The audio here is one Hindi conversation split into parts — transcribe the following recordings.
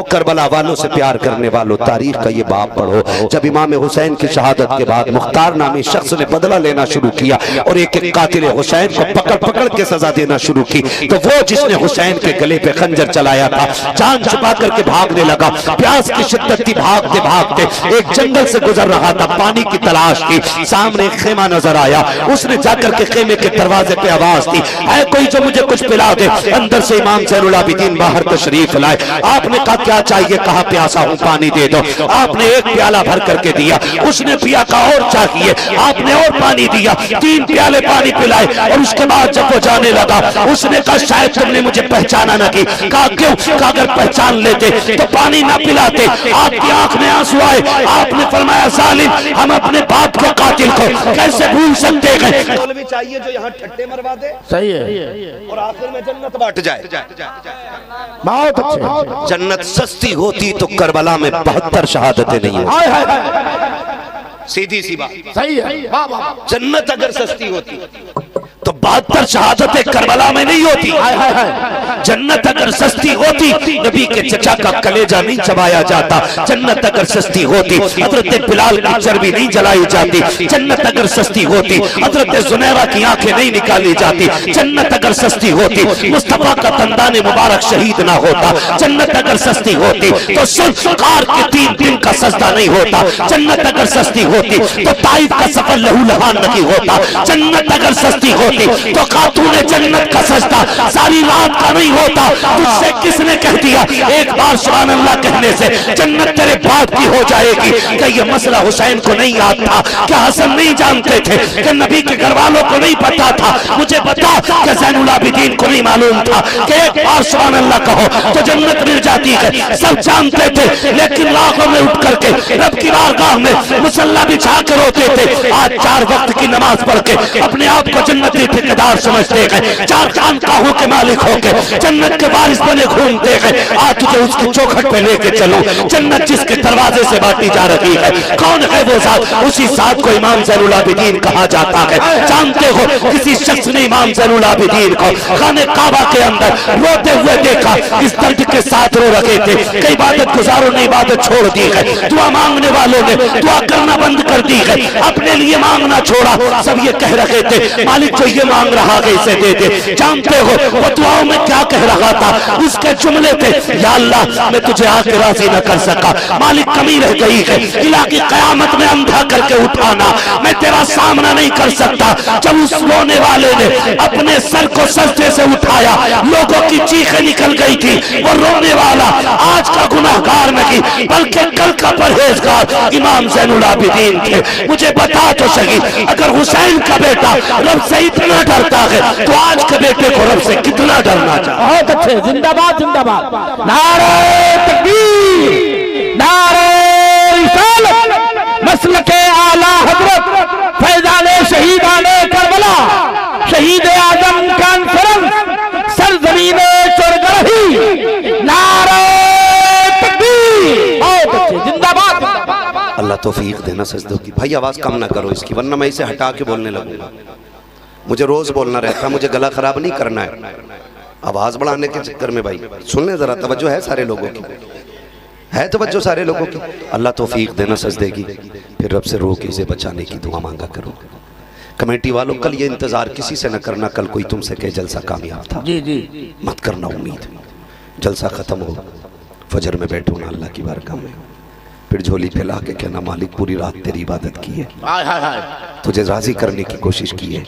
करबला वालों से प्यार करने वालों, तारीख का ये बाब पढ़ो। जब इमाम हुसैन की शहादत के बाद मुख्तार नामी शख्स ने बदला लेना शुरू किया और एक एक कातिल हुसैन को पकड़ पकड़ के सजा देना शुरू की, तो वो जिसने हुसैन के गले पे खंजर चलाया था जान छुपा करके भागने लगा। प्यास की शिद्दत थी, भागते भागते एक जंगल से गुजर रहा था, पानी की तलाश की। सामने एक खेमा नजर आया, उसने जाकर के खेमे के दरवाजे पे आवाज दी, है कोई जो मुझे कुछ पिला दे। अंदर से इमाम ज़ैनुल आबिदीन बाहर तशरीफ लाए। आपने कहा क्या चाहिए? कहा प्यासा हूं, पानी दे दो। आपने एक प्याला भर करके दिया, उसने पिया, कहा और चाहिए। आपने और पानी दिया, 3 प्याले पानी पिलाए। और उसके बाद जब वो जाने लगा उसने कहा शायद तुमने मुझे पहचाना ना की। कहा क्यों? कहा अगर पहचान लेते तो पानी ना पिलाते। आपकी आंख में आंसू आए। आपने फरमाया जालिम, हम अपने बाप के कातिल को कैसे भूल सकते हैं? मौलवी चाहिए जो यहाँ ठट्टे मरवा दे, सही है, और आखिर में जन्नत बांट जाए। बहुत अच्छे। जन्नत सस्ती होती तो करबला में 72 शहादतें नहीं होती। सीधी सी बात, सही है। जन्नत अगर सस्ती होती तो 72 शहादतें करबला में नहीं होती। जन्नत अगर सस्ती होती नबी के चचा का कलेजा नहीं चबाया जाता। जन्नत अगर सस्ती होती हजरत बिलाल की चर्बी नहीं जलाई जाती। जन्नत अगर सस्ती होती हजरत जुनैरा की आंखें नहीं निकाली जाती। जन्नत अगर सस्ती होती मुस्तफा का तंदान मुबारक शहीद ना होता। जन्नत अगर सस्ती होती तो सुल्फ़कार के 3 दिन का सजदा नहीं होता। जन्नत अगर सस्ती होती तो ताइफ का सफर लहू लहान नहीं होता। जन्नत अगर सस्ती होती तो खातूने जन्नत का सजदा सारी रात का नहीं होता। तुझसे किसने कह दिया एक बार सुभान अल्लाह कहने से जन्नत तेरे बाप की हो जाएगी? क्या ये मसला हुसैन को नहीं याद था? क्या हसन नहीं जानते थे? क्या नबी के घर वालों को नहीं पता था? मुझे बता, क्या ज़ैनुल आबिदीन को नहीं मालूम था कि एक बार सुभान अल्लाह कहो तो जन्नत मिल जाती है? सब जानते थे, लेकिन राहों में उठ करके रब की बारगाह में मुसल्ला बिछा कर रोते थे। आज 4 वक्त की नमाज पढ़ के अपने आप को जन्नती ठेकेदार समझते हैं, 4 खानकाहों के मालिक होकर जन्नत के वारिस बने घूमते हैं। आज तुझे उसकी चौखट पे लेके चलो, जन्नत जिसके दरवाजे से बांटी जा रही है। कौन है वो जात? उसी जात को इमाम ज़ैनुल आबिदीन कहा जाता है। जानते हो किसी शख्स ने इमाम ज़ैनुल आबिदीन को खाने काबा के अंदर रोते हुए देखा, इस दर्द के साथ रो रहे थे। कई इबादत गुजारों ने इबादत छोड़ दी है, दुआ मांगने वालों ने दुआ करना बंद कर दी है, अपने लिए मांगना छोड़ा। सब ये कह रहे थे मालिक जो ये मांग रहा है इसे दे दे। जानते हो वो दुआओं में क्या कह रहा था? उसके जुमले थे, या अल्लाह मैं तुझे आके राजी न कर सका, मालिक कमी रह गई है, इलाही कयामत में अंधा करके उठाना, मैं तेरा सामना नहीं कर सकता। जब उस रोने वाले ने अपने सर को सजदे से उठाया, लोगों की चीखें निकल गई थी। वो रोने वाला आज का गुनाहगार नहीं बल्कि कल का परहेजगार इमाम ज़ैनुल आबिदीन थे। मुझे बता तो सही, अगर हुसैन का बेटा रब से इतना डरता है तो आज के बेटे को रब से कितना डरना चाहिए? बहुत अच्छे, जिंदाबाद जिंदाबाद, नारे तकबीर, नारे रिसालत, मसलके आला हजरत फैजाने शहीदाने करबला, शहीद आजम कॉन्फ्रेंस सरजमीने चोरगढ़ी, नारे तकबीर। बहुत अच्छे, जिंदाबाद। अल्लाह तौफीक देना सजदों की। भाई आवाज कम ना करो इसकी, वरना मैं इसे हटा के बोलने लगूंगा। मुझे रोज बोलना रहता, मुझे गला खराब नहीं करना है आवाज बढ़ाने के चक्कर में। भाई सुन ले जरा, तवज्जो है सारे लोगों की, है तवज्जो सारे लोगों की। अल्लाह तौफीक देना सजदे की। फिर रब से रो के इसे बचाने की दुआ मांगा करो। कमेटी वालों कल ये इंतजार किसी से न करना, कल कोई तुमसे कहे जलसा कामयाब था, जी जी मत करना उम्मीद। जलसा खत्म हो, फजर में बैठो ना अल्लाह की बारगाह में, फिर झोली फैला के कहना मालिक पूरी रात तेरी इबादत की है, तुझे राजी करने की कोशिश की है,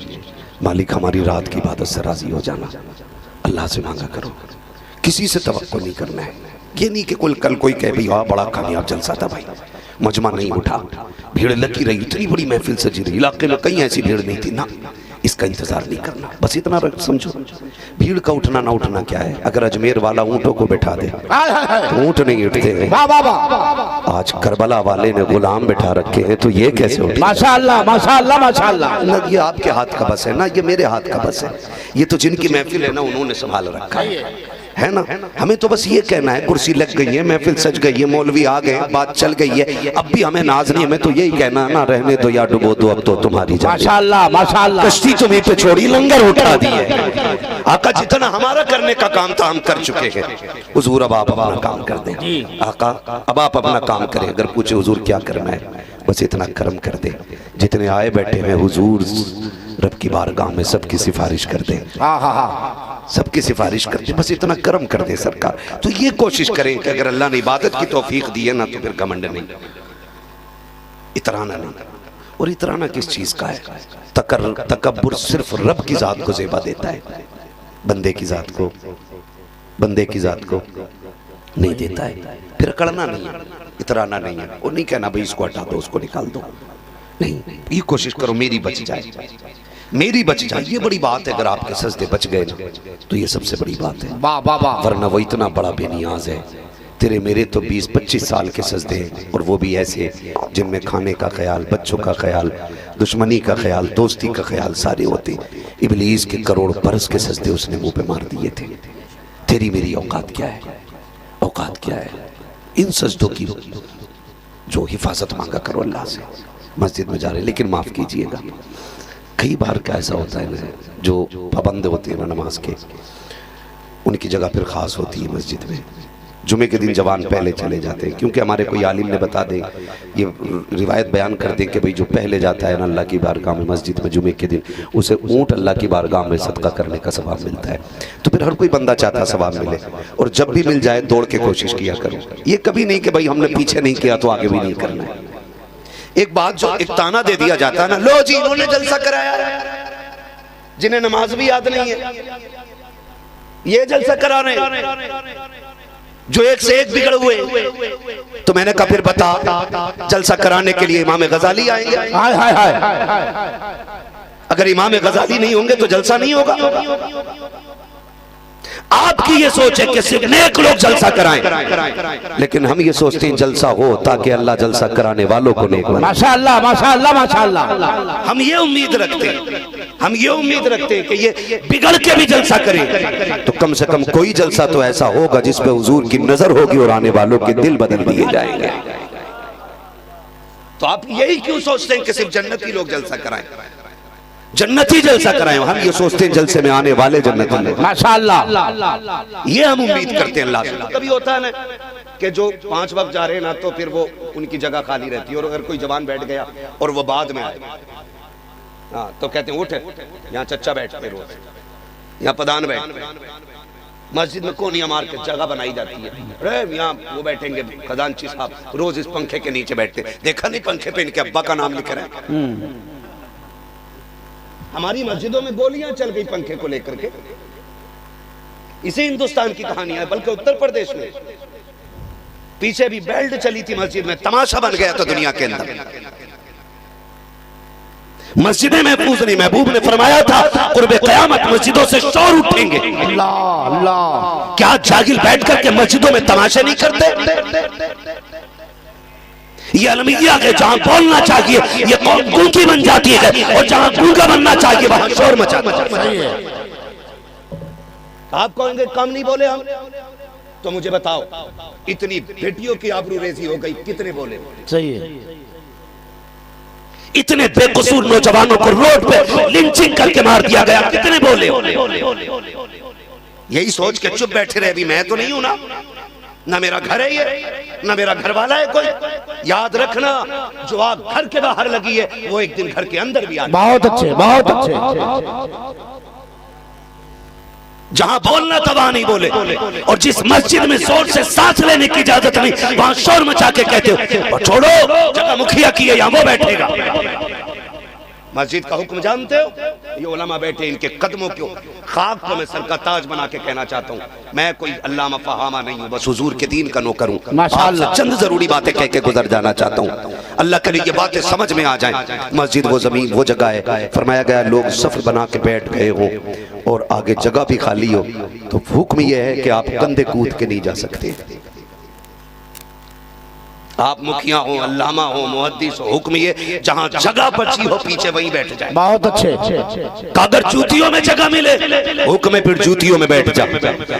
मालिक हमारी रात की इबादत से राजी हो जाना। अल्लाह से मांगा करो, किसी से तवक्को नहीं करना है। ये नहीं कि कल कोई कहे भाई वाह बड़ा कामयाब जलसा था, भाई मजमा नहीं उठा, भीड़ लगी रही, इतनी बड़ी महफिल सजी रही, इलाके में कहीं ऐसी भीड़ नहीं थी ना, इसका इंतजार नहीं करना। बस इतना समझो, भीड़ का उठना ना उठना क्या है। अगर अजमेर वाला ऊंटों को बैठा दे तो ऊंट नहीं उठते। आज करबला वाले ने गुलाम बैठा रखे हैं तो ये कैसे उठे? माशाअल्लाह माशाअल्लाह माशाअल्लाह। ना ये आपके हाथ का बस है ना ये मेरे हाथ का बस है, ये तो जिनकी महफिल है ना उन्होंने संभाल रखा है। है ना। हमें तो बस ये कहना है, कुर्सी लग गई है, महफिल सज गई है, मौलवी आ गए, बात चल गई है, अब भी हमें नाज नहीं, हमें तो यही कहना है ना, रहने दो या डुबो दो, अब तो तुम्हारी जान। माशाअल्लाह माशाअल्लाह, कश्ती तुम्हें पे छोड़ी, लंगर उठा दिए। आका जितना हमारा करने का काम था हम कर चुके हैं, हुजूर अब आप अपना काम कर दें। आका अब आप अपना काम करें, अगर पूछे हुजूर क्या करना है, बस इतना करम कर दे, जितने आए बैठे हैं हुजूर रब की बारगाह में सबकी सिफारिश कर दे, सबकी सिफारिश कर दे, बस इतना करम कर दे सरकार। तो ये कोशिश करें कि अगर अल्लाह ने इबादत की तौफीक दी है ना, तो फिर घमंड नहीं, इतराना नहीं। और इतराना किस चीज का है? तकब्बुर सिर्फ रब की जात को ज़ेबा देता है, बंदे की जात को, बंदे की जात को नहीं देता है। फिर अकड़ना नहीं है, इतराना नहीं है, और नहीं कहना भाई इसको हटा दो, उसको निकाल दो, नहीं। ये कोशिश करो मेरी बच जाए, मेरी बच जाए, ये बड़ी बात है। अगर आपके सजदे बच गए ना, तो ये सबसे बड़ी बात है, वरना वो इतना बड़ा बेनियाज है। तेरे मेरे तो 20-25 साल के सजदे हैं, और वो भी ऐसे जिनमें खाने का ख्याल, बच्चों का ख्याल, दुश्मनी का ख्याल, दोस्ती का ख्याल सारे होते। इब्लीस के करोड़ बरस के सजदे उसने मुंह पे मार दिए थे। तेरी मेरी औकात क्या है? औकात क्या है? इन सजदों की जो हिफाजत मांगा करो अल्लाह से। मस्जिद में जा रहे, लेकिन माफ़ कीजिएगा, कई बार क्या ऐसा होता है ना, जो पाबंद होते हैं ना नमाज के, उनकी जगह फिर ख़ास होती है मस्जिद में। जुमे के दिन जवान पहले चले जाते हैं, क्योंकि हमारे कोई आलिम ने बता दें, ये रिवायत बयान कर दें कि भाई जो पहले जाता है ना अल्लाह की बारगाह में मस्जिद में जुमे के दिन, उसे ऊँट अल्लाह की बारगाह में सदका करने का सवाब मिलता है। तो फिर हर कोई बंदा चाहता है सवाब मिले, और जब भी मिल जाए दौड़ के कोशिश किया करो। ये कभी नहीं कि भाई हमने पीछे नहीं किया तो आगे भी नहीं करना है। एक बात जो एक ताना दे दिया जाता है ना, लो जी इन्होंने जलसा कराया, जिन्हें नमाज भी याद नहीं है, ये जलसा करा रहे हैं, जो एक से एक बिगड़ हुए। तो मैंने कहा फिर बता, जलसा कराने के लिए इमाम गजाली आएंगे? हाय हाय हाय, अगर इमाम गजाली नहीं होंगे तो जलसा नहीं होगा। आपकी ये सोच है कि सिर्फ नेक लोग जलसा कराएं, लेकिन हम ये सोचते हैं जलसा हो ताकि अल्लाह जलसा कराने वालों को नेक बनाए। माशाअल्लाह माशाअल्लाह माशाअल्लाह, हम ये उम्मीद रखते हैं, हम ये उम्मीद रखते हैं कि ये बिगड़ के भी जलसा करें, तो कम से कम कोई जलसा तो ऐसा होगा जिस पे हुजूर की नजर होगी और आने वालों के दिल बदल दिए जाएंगे। तो आप यही क्यों सोचते हैं कि सिर्फ जन्नती लोग जलसा कराएं, जन्नती जलसा कराएं? हम ये सोचते हैं जलसे में आने वाले जन्नती लोग। माशाअल्लाह, ये हम उम्मीद करते हैं अल्लाह से। कभी होता है ना कि जो 5 वक्त जा रहे हैं ना, तो फिर वो उनकी जगह खाली रहती है, और अगर कोई जवान बैठ गया और वो बाद में आए, हाँ तो कहते हैं उठ, यहाँ चच्चा बैठते रोज, यहाँ प्रधान बैठ। मस्जिद में कोनिया मार के जगह बनाई जाती है, अरे यहाँ वो बैठेंगे खजानची साहब, रोज इस पंखे के नीचे बैठते। देखा नहीं पंखे पे इनके अब्बा का नाम लिख रहे हैं। हमारी मस्जिदों में गोलियां चल गई पंखे को लेकर के। इसे हिंदुस्तान की कहानी है, बल्कि उत्तर प्रदेश में पीछे भी बेल्ट चली थी मस्जिद में, तमाशा बन गया था दुनिया के अंदर। मस्जिदें महफूज नहीं, महबूब ने फरमाया था कुर्बे क़यामत मस्जिदों से शोर उठेंगे। अल्लाह अल्लाह, क्या जागिल बैठ करके मस्जिदों में तमाशे नहीं करते? ये अलमिया है, जहां बोलना चाहिए ये कौम गूंगी बन जाती है, और जहां गूंगा बनना चाहिए वहां शोर मचाता है। आप कहेंगे कम नहीं बोले हम, तो मुझे बताओ इतनी बेटियों की आबरूरेजी हो गई, कितने बोले? सही है। इतने बेकसूर नौजवानों को रोड पे लिंचिंग करके मार दिया गया, कितने बोले? यही सोच के चुप बैठे रहे, अभी मैं तो नहीं हूं ना मेरा घर है ये, ना मेरा घर वाला है कोई। याद रखना, जो आग घर के बाहर लगी है वो एक दिन घर के अंदर भी आएगी। बहुत अच्छे बहुत अच्छे। जहां बोलना था वहां नहीं बोले, और जिस मस्जिद में जोर से सांस लेने की इजाजत नहीं वहां शोर मचा के कहते हो छोड़ो, जगह मुखिया की है यहाँ वो बैठेगा। मस्जिद का हुक्म जानते हो? ये उलमा बैठे, इनके कदमों को खाक को मैं सर का ताज बना के कहना चाहता हूँ, मैं कोई अल्लामा फहामा नहीं हूँ, बस हुजूर के दीन का नौकर हूँ। माशाअल्लाह चंद जरूरी बातें कह के गुजर जाना चाहता हूँ, अल्लाह करे ये बातें समझ में आ जाएं। मस्जिद वो जमीन वो जगह है, फरमाया गया लोग सफर बना के बैठ गए हो और आगे जगह भी खाली हो, तो हुक्म यह है कि आप कंधे कूद के नहीं जा सकते। आप मुखिया हो, अल्लामा हो, मुहद्दिस हो, हुक्म ये जहां जगह बची हो पीछे वहीं बैठ जाए। बहुत अच्छे। अगर जूतियों में जगह मिले हुक्म फिर जूतियों में बैठ जा।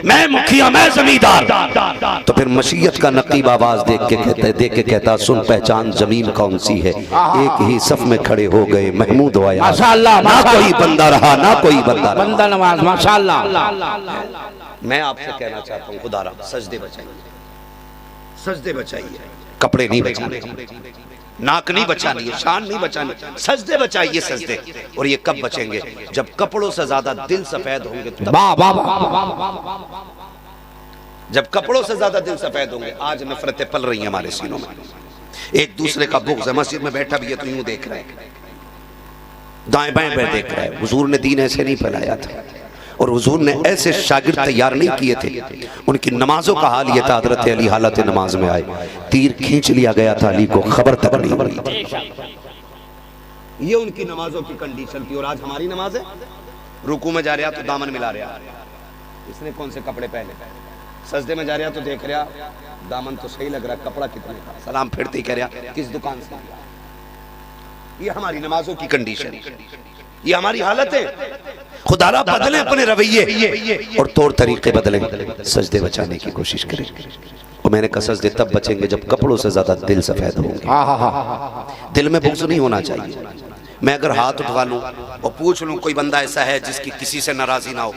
मैं मुखिया, मैं जमींदार, तो फिर मशीयत का नकीब आवाज देख के कहता सुन पहचान जमीन कौन सी है। एक ही सफ में खड़े हो गए महमूद आया, माशाअल्लाह, ना कोई बंदा रहा ना कोई बंदा रहा। बंदा नवाज माशाअल्लाह। मैं आपसे कहना चाहता हूँ खुदारा सजदे बचाइए, सजदे बचाइए, कपड़े नहीं बचाने, नाक नहीं बचानी है, शान नहीं बचानी, सजदे बचाइए सजदे। और ये कब बचेंगे? जब कपड़ों से ज्यादा दिल सफेद होंगे। वाह वाह। जब कपड़ों से ज्यादा दिल सफेद होंगे। आज नफरतें पल रही हैं हमारे सीनों में, एक दूसरे का बुग़्ज़ है। मस्जिद में बैठा भी है तो यूं देख रहे हैं, दाएं बाएं पे देख रहा है। हुजूर ने दीन ऐसे नहीं फैलाया था और हुजूर ने ऐसे शागिर्द तैयार नहीं किए थे। उनकी नमाजों का हाल ये था, हज़रत अली हालत नमाज में आए, तीर खींच लिया गया था, अली को खबर तक नहीं हुई थी। ये उनकी नमाजों की कंडीशन थी। और आज हमारी नमाज है, रुकू में जा रहा तो दामन मिला रहा, इसने कौन से कपड़े पहने, सजदे में जा रहा तो देख रहा दामन तो सही लग रहा, कपड़ा कितने का, सलाम फिरते ही कह रहा किस दुकान से। ये हमारी नमाजों की कंडीशन, ये हमारी हालत है। खुदारा बदले अपने रवैये और तौर तरीके बदलें, सजदे बचाने की कोशिश करें। और मैंने कहा सजदे तब बचेंगे जब कपड़ों से ज्यादा दिल सफेद होंगे। दिल में बुग़्ज़ नहीं होना चाहिए। मैं अगर हाथ उठवा लूं और पूछ लूं कोई बंदा ऐसा है जिसकी किसी से नाराजी ना हो,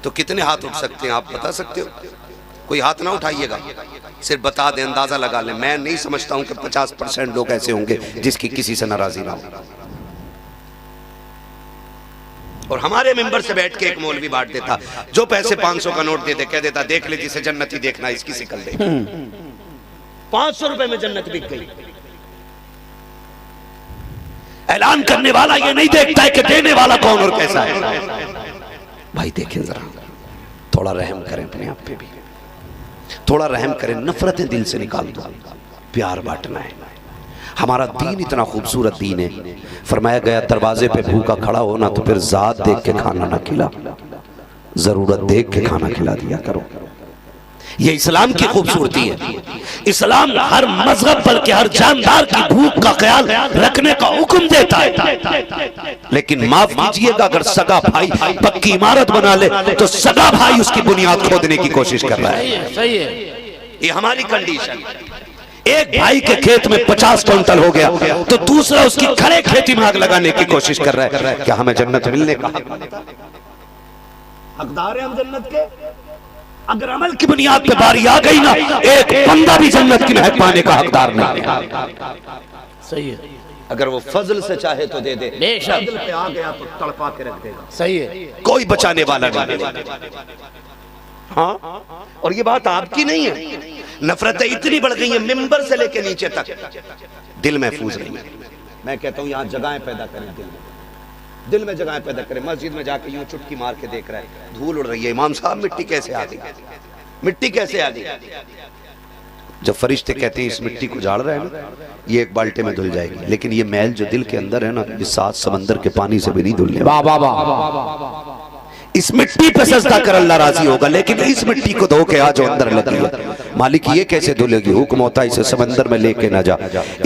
तो कितने हाथ उठ सकते हैं आप बता सकते हो? कोई हाथ ना उठाइएगा, सिर्फ बता दें, अंदाजा लगा लें। मैं नहीं समझता हूं कि 50% लोग ऐसे होंगे जिसकी किसी से नाराजी ना हो। और हमारे मेंबर से बैठ के एक मौलवी बांट देता, जो पैसे 500 का नोट दे दे, कह देता देख ले जिसे जन्नत ही देखना इसकी सिकल दे। 500 रुपए में जन्नत बिक गई। ऐलान करने वाला ये नहीं देखता है कि देने वाला कौन और कैसा है। भाई देखें जरा, थोड़ा रहम करें अपने आप पे भी, थोड़ा रहम करें। नफरतें दिल से निकाल दो, प्यार बांटना है। हमारा दीन इतना खूबसूरत दीन है। फरमाया गया दरवाजे पे भूखा खड़ा हो ना तो फिर जात देख के खाना ना खिला, जरूरत देख के खाना खिला दिया करो। ये इस्लाम की खूबसूरती है। इस्लाम हर मजहब बल्कि हर जानदार की भूख का ख्याल रखने का हुक्म देता है। लेकिन माफ कीजिएगा, अगर सगा भाई पक्की इमारत बना ले तो सगा भाई उसकी बुनियाद खोदने की कोशिश कर रहा है। सही है। ये हमारी कंडीशन। एक भाई के खेत में 50 क्विंटल हो गया तो दूसरा उसकी खड़े खेती में आग लगाने की कोशिश कर रहा है। क्या हमें जन्नत मिलने का हकदार है हम जन्नत के? अगर अमल की बुनियाद पे बारी आ गई ना, एक बंदा भी जन्नत की महक पाने का हकदार नहीं है। सही है। अगर वो फजल से चाहे तो दे दे, बेशक। फजल पे आ गया तो तड़पा के रख देगा। सही है। कोई बचाने वाला नहीं। हाँ, और ये बात आपकी नहीं है। नफरतें इतनी बढ़ गई हैं, मिंबर से लेके नीचे तक दिल महफूज नहीं है। मैं कहता हूँ यहाँ जगहें पैदा करें, दिल में जगहें पैदा करें। मस्जिद में जाके यूं चुटकी मार के देख रहा है, धूल उड़ रही है, इमाम साहब मिट्टी कैसे आ गई, मिट्टी कैसे आ गई? जब फरिश्ते कहते हैं इस मिट्टी को झाड़ रहा है ना, ये एक बाल्टे में धुल जाएगी, लेकिन ये मैल जो दिल के अंदर है ना, इस 7 समंदर के पानी से भी नहीं धुलने। वाह वाह वाह। इस मिट्टी पे सजदा कर अल्लाह राजी होगा, लेकिन इस मिट्टी को धो के आ जो अंदर लगी है, मालिक ये कैसे धुलेगी? हुक्म होता है इसे समंदर में लेके ना जा।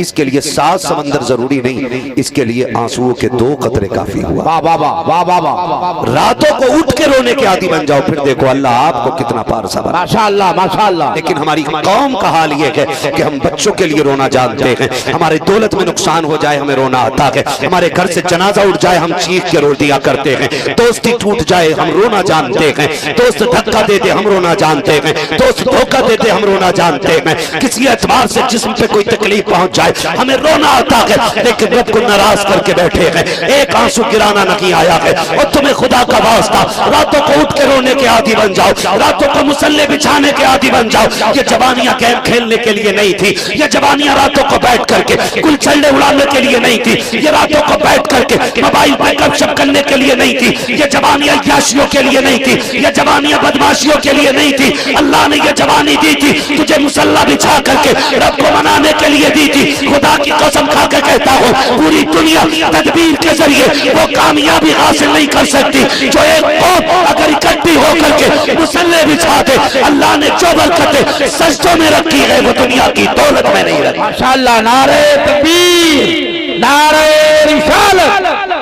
इसके लिए 7 समंदर जरूरी नहीं, इसके लिए आंसुओं के 2 कतरे काफी हुआ। वाह वाह वाह वाह वाह। रातों को उठ के रोने के आदी बन जाओ, फिर देखो अल्लाह आपको कितना पारसा बना। माशाअल्लाह माशाअल्लाह। लेकिन हमारी कौम का हाल ये है कि हम बच्चों के लिए रोना जानते हैं, हमारे दौलत में नुकसान हो जाए हमें रोना आता है, हमारे घर से जनाजा उठ जाए हम चीख के रो दिया करते हैं, दोस्ती टूट जाए हम रोना जानते हैं, दोस्त धक्का देते हम रोना जानते हैं, दोस्त धोखा देते हम रोना जानते हैं, किसी एतबार से जिस्म पे कोई तकलीफ पहुंच जाए हमें रोना आता है। लेकिन रब को नाराज करके बैठे हैं, एक आंसू गिराना नहीं आया है। और तुम्हें खुदा का वास्ता, रातों को उठ के रोने के आदी बन जाओ, रातों को मुसल्ले बिछाने के आदी बन जाओ। ये जवानियां गेम खेलने के लिए नहीं थी, ये जवानियां रातों को बैठ करके गुलछल्ले उड़ाने के लिए नहीं थी, ये रातों को बैठ करके मोबाइल पे गपशप करने के लिए नहीं थी, ये जवानियां याशियों के लिए नहीं थी, ये जवानियां बदमाशियों के लिए नहीं थी। अल्लाह ने ये जवानी दी थी थी, तुझे मुसल्ला बिछा करके रब को मनाने के लिए दी थी। खुदा की कसम खा के कहता हूँ, पूरी दुनिया तदबीर के जरिए वो कामयाबी हासिल नहीं कर सकती जो एक कौम अगर इकट्ठी होकर के मुसल्ले बिछा दे। अल्लाह ने जो बरकतें सजदों में रखी है वो दुनिया की दौलत में नहीं रखी। माशाअल्लाह, नारे तकबीर, नारे रिसालत,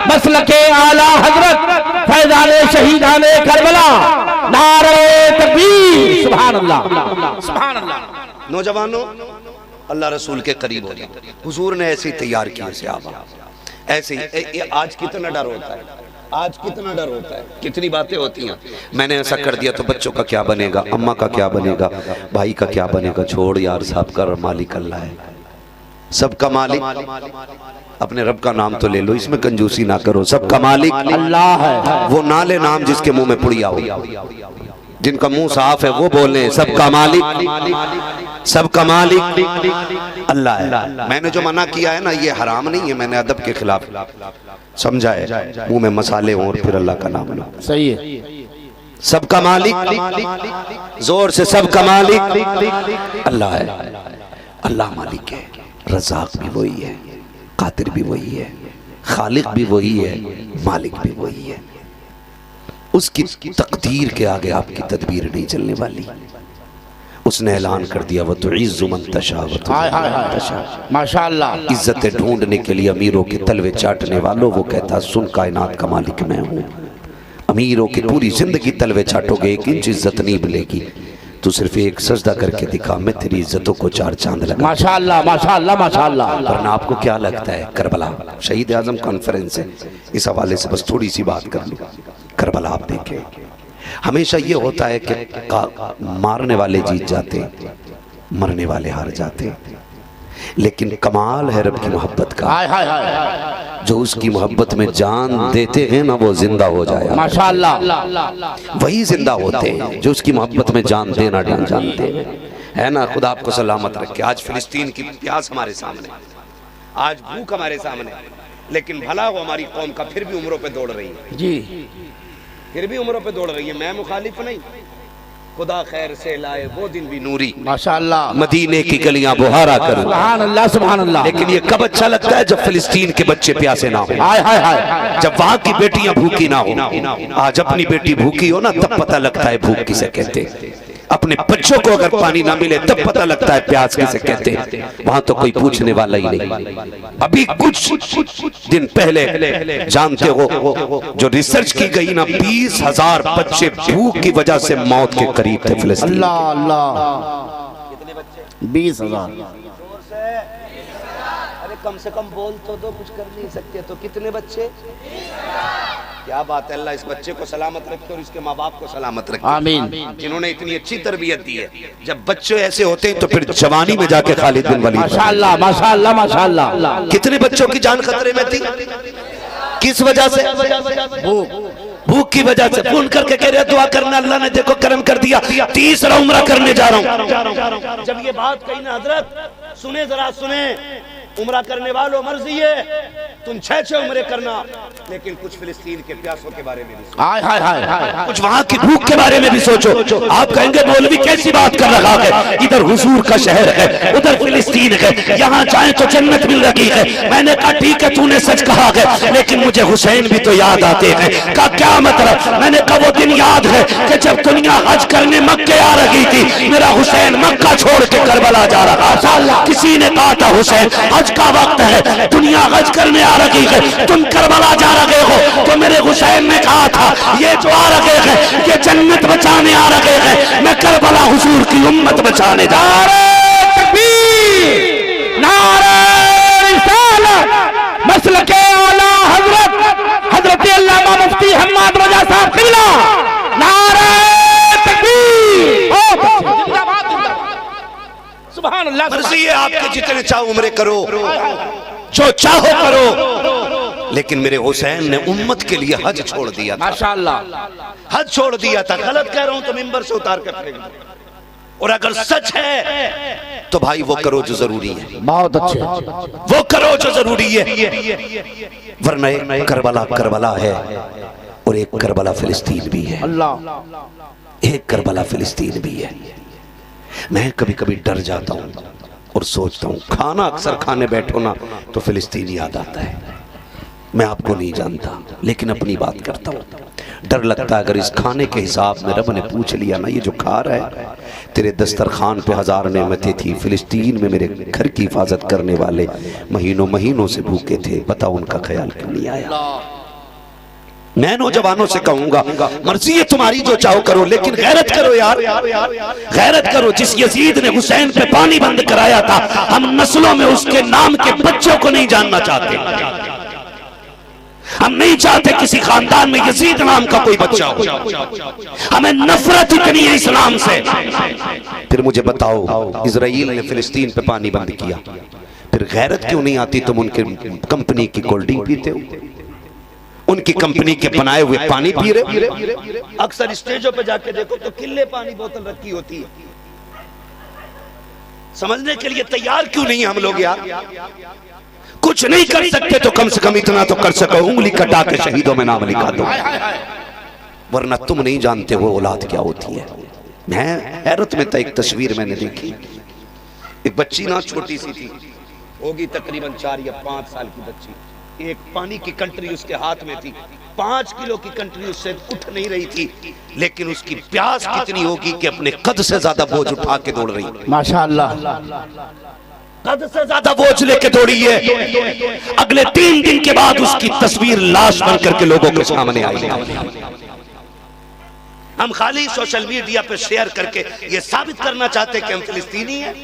मसलके आला हजरत फैजाने शहीदाने करबला, नारे तकबीर, सुभान अल्लाह, सुभान अल्लाह। नौजवानों, अल्लाह रसूल के करीब हो जाओ। हुजूर ने ऐसे ही तैयार किया सहाबा, ऐसे ही। आज कितना डर होता है, आज कितना डर होता है, कितनी बातें होती हैं। मैंने ऐसा कर दिया तो बच्चों का क्या बनेगा, अम्मा का क्या बनेगा, भाई का क्या बनेगा। छोड़ यार, साहब का मालिक अल्लाह है, सबका मालिक अपने रब का नाम तो ले लो, इसमें कंजूसी ना करो। सबका मालिक अल्लाह है। वो ना ले नाम जिसके मुंह में पुड़िया हो, जिनका मुंह साफ है वो बोले सबका मालिक, सबका मालिक अल्लाह है। मैंने जो मना किया है ना, ये हराम नहीं है, मैंने अदब के खिलाफ समझा है। मुंह में मसाले हों और फिर अल्लाह का नाम लो, सही है। सबका मालिक, जोर से सबका मालिक अल्लाह है। अल्लाह मालिक है, रज़ाक भी वही है, कादिर भी वही है, खालिक भी वही है, मालिक भी वही है। उसकी तकदीर के आगे आपकी तदबीर नहीं चलने वाली। उसने ऐलान कर दिया, वो तुइज़्ज़ु मन तशा व तुज़िल्लु मन तशा। माशाअल्लाह, इज्जतें ढूंढने के लिए अमीरों के तलवे चाटने वालों, वो कहता सुन कायनात का मालिक मैं हूँ। अमीरों की पूरी जिंदगी तलवे चाटोगे, एक इंच इज्जत नहीं मिलेगी। तू सिर्फ एक सजदा करके दिखा, मैं तेरी इज्जतों को चार चांद लगा। माशाअल्लाह, माशाअल्लाह, माशाअल्लाह। वरना आपको क्या लगता है, करबला शहीद आजम कॉन्फ्रेंस है, इस हवाले से बस थोड़ी सी बात कर लूँ। करबला आप देखें, हमेशा ये होता है कि मारने वाले जीत जाते, मरने वाले हार जाते। लेकिन कमाल है रब की मोहब्बत का, हाय हाय हाय, जो उसकी मोहब्बत में जान देते हैं ना, वो जिंदा हो जाए। माशाअल्लाह, वही जिंदा होते हैं जो उसकी मोहब्बत में जान देना नहीं जानते है ना। खुदा आपको सलामत रखे। आज फिलिस्तीन की प्यास हमारे सामने, आज भूख हमारे सामने, लेकिन भला वो हमारी कौम का फिर भी उम्रों पे दौड़ रही है जी, फिर भी उम्रों पे दौड़ रही है। मैं मुखालिफ नहीं, खुदा खैर से लाए वो दिन भी नूरी, माशाअल्लाह, मदीने की गलियां बुहारा करूं। सुभान अल्लाह, सुभान अल्लाह। लेकिन ये कब अच्छा लगता है, जब फिलिस्तीन के बच्चे प्यासे ना हो, हाय हाय हाय, जब वहां की बेटियां भूखी ना हो। आज अपनी बेटी भूखी हो ना, तब पता लगता है भूख किसे कहते हैं। अपने बच्चों को अगर पानी ना मिले तब पता लगता है प्यास किसे कहते हैं। वहां तो कोई पूछने वाला ही नहीं। अभी कुछ दिन पहले जानते हो जो रिसर्च की गई ना, 20,000 बच्चे भूख की वजह से मौत के करीब थे फिलिस्तीन। अल्लाह अल्लाह, 20,000। अरे कम से कम बोल तो दो, कुछ कर नहीं सकते तो कितने बच्चे। क्या बात है, अल्लाह इस बच्चे को सलामत रखे और इसके माँ बाप को सलामत रखे, आमीन। जिन्होंने इतनी अच्छी तरबियत दी है। जब बच्चे ऐसे होते हैं तो फिर जवानी में जाके खालिद बिन वलीद, माशाअल्लाह, माशाअल्लाह, माशाअल्लाह। कितने बच्चों की जान खतरे में थी, किस वजह से, भूख की वजह से। फोन करके कह रहे दुआ करना, अल्लाह ने देखो करम कर दिया, 30 उम्रा करने जा रहा हूँ। जब ये बात कही ना हजरत, सुने जरा सुने, उम्रा करने वालों मर्जी है तुम 6 उम्रे करना, लेकिन कुछ फिलिस्तीन के प्यासों के बारे में भी सोचो, हाय हाय हाय, कुछ वहाँ की भूख के बारे में भी सोचो। आप कहेंगे मौलवी कैसी बात कर रहा है, इधर हुजूर का शहर है, उधर फिलिस्तीन है, यहाँ जाए तो जन्नत मिल रही है। मैंने कहा ठीक है, तूने सच कहा है, लेकिन मुझे हुसैन भी तो याद आते हैं। का क्या मतलब, मैंने कहा वो दिन याद है कि जब दुनिया हज करने मक्के आ रही थी, मेरा हुसैन मक्का छोड़ के करबला जा रहा था। किसी ने कहा था हुसैन हज का वक्त है, दुनिया हज करने आ रही है, तुम करबला जा रहे हो। तो मेरे हुसैन ने कहा था ये जो आ रहे हैं ये जन्नत बचाने आ रहे हैं, मैं करबला हुजूर की उम्मत बचाने जा रहा हूं। नारे रिसालत, मसलके आला हजरत हजरत अल्लामा मुफ्ती हम्माद रजा साहब क़िबला, नारे तकबीर, जिंदाबाद जिंदाबाद, सुभान अल्लाह। मर्जी है आपके, जितने चाहो उम्रे करो, जो चाहो करो, लेकिन मेरे हुसैन ने उम्मत के लिए हज छोड़ दिया था। माशाअल्लाह, हज छोड़ दिया था। गलत कह रहा हूं तो मिंबर से उतार कर फेंक दो, और अगर सच है तो भाई वो करो जो जरूरी है, बहुत अच्छे, वो करो जो जरूरी है। वरना एक करबला करबला है और एक करबला फिलिस्तीन भी है। अल्लाह, एक करबला फिलिस्तीन भी है। मैं कभी कभी डर जाता हूँ और सोचता हूँ, खाना अक्सर खाने बैठो ना तो फिलिस्तीन याद आता है। मैं आपको नहीं जानता लेकिन अपनी बात करता हूँ। डर लगता है अगर इस खाने के हिसाब में रब ने पूछ लिया ना, ये जो खा रहा है, तेरे दस्तरखान पे हजार नेमतें थी, फिलिस्तीन में मेरे घर की हिफाजत करने वाले महीनों महीनों से भूखे थे, बताओ उनका ख्याल क्यों नहीं आया। मैं नौजवानों से कहूंगा, मर्जी है तुम्हारी जो चाहो करो, लेकिन गैरत करो यार, गैरत करो। जिस यजीद ने हुसैन पे पानी बंद कराया था, हम नस्लों में उसके नाम के बच्चों को नहीं जानना चाहते। हम नहीं चाहते किसी खानदान में यजीद नाम का कोई बच्चा हो। हमें नफरत इतनी है इस्लाम से। फिर मुझे बताओ, इजराइल ने फिलिस्तीन पे पानी बंद किया, फिर गैरत क्यों नहीं आती? तुम उनके कंपनी की कोल्ड ड्रिंक पीते हो, उनकी कंपनी के बनाए हुए पानी पी रहे। अक्सर स्टेजों पे जाके देखो तो किले पानी बोतल रखी होती है। समझने के लिए तैयार क्यों नहीं हम लोग यार? कुछ नहीं कर सकते तो कम से कम इतना तो कर सको, उंगली कटा के शहीदों में नाम लिखा दो, वरना तुम नहीं जानते वो औलाद क्या होती है। मैं हैरत में था, एक तस्वीर मैंने देखी, एक बच्ची ना छोटी सी थी, होगी तकरीबन 4 या 5 साल की बच्ची, एक पानी की कंट्री उसके हाथ में थी, 5 किलो की कंट्री उससे उठ नहीं रही थी, लेकिन उसकी प्यास कितनी होगी कि अपने कद से ज्यादा बोझ उठा के दौड़ रही। माशाअल्लाह, कद से ज्यादा बोझ लेके दौड़ी है। अगले 3 दिन के बाद उसकी तस्वीर लाश बन करके लोगों के सामने आई। हम खाली सोशल मीडिया पे शेयर करके ये साबित करना चाहते कि हम फिलिस्तीनी हैं।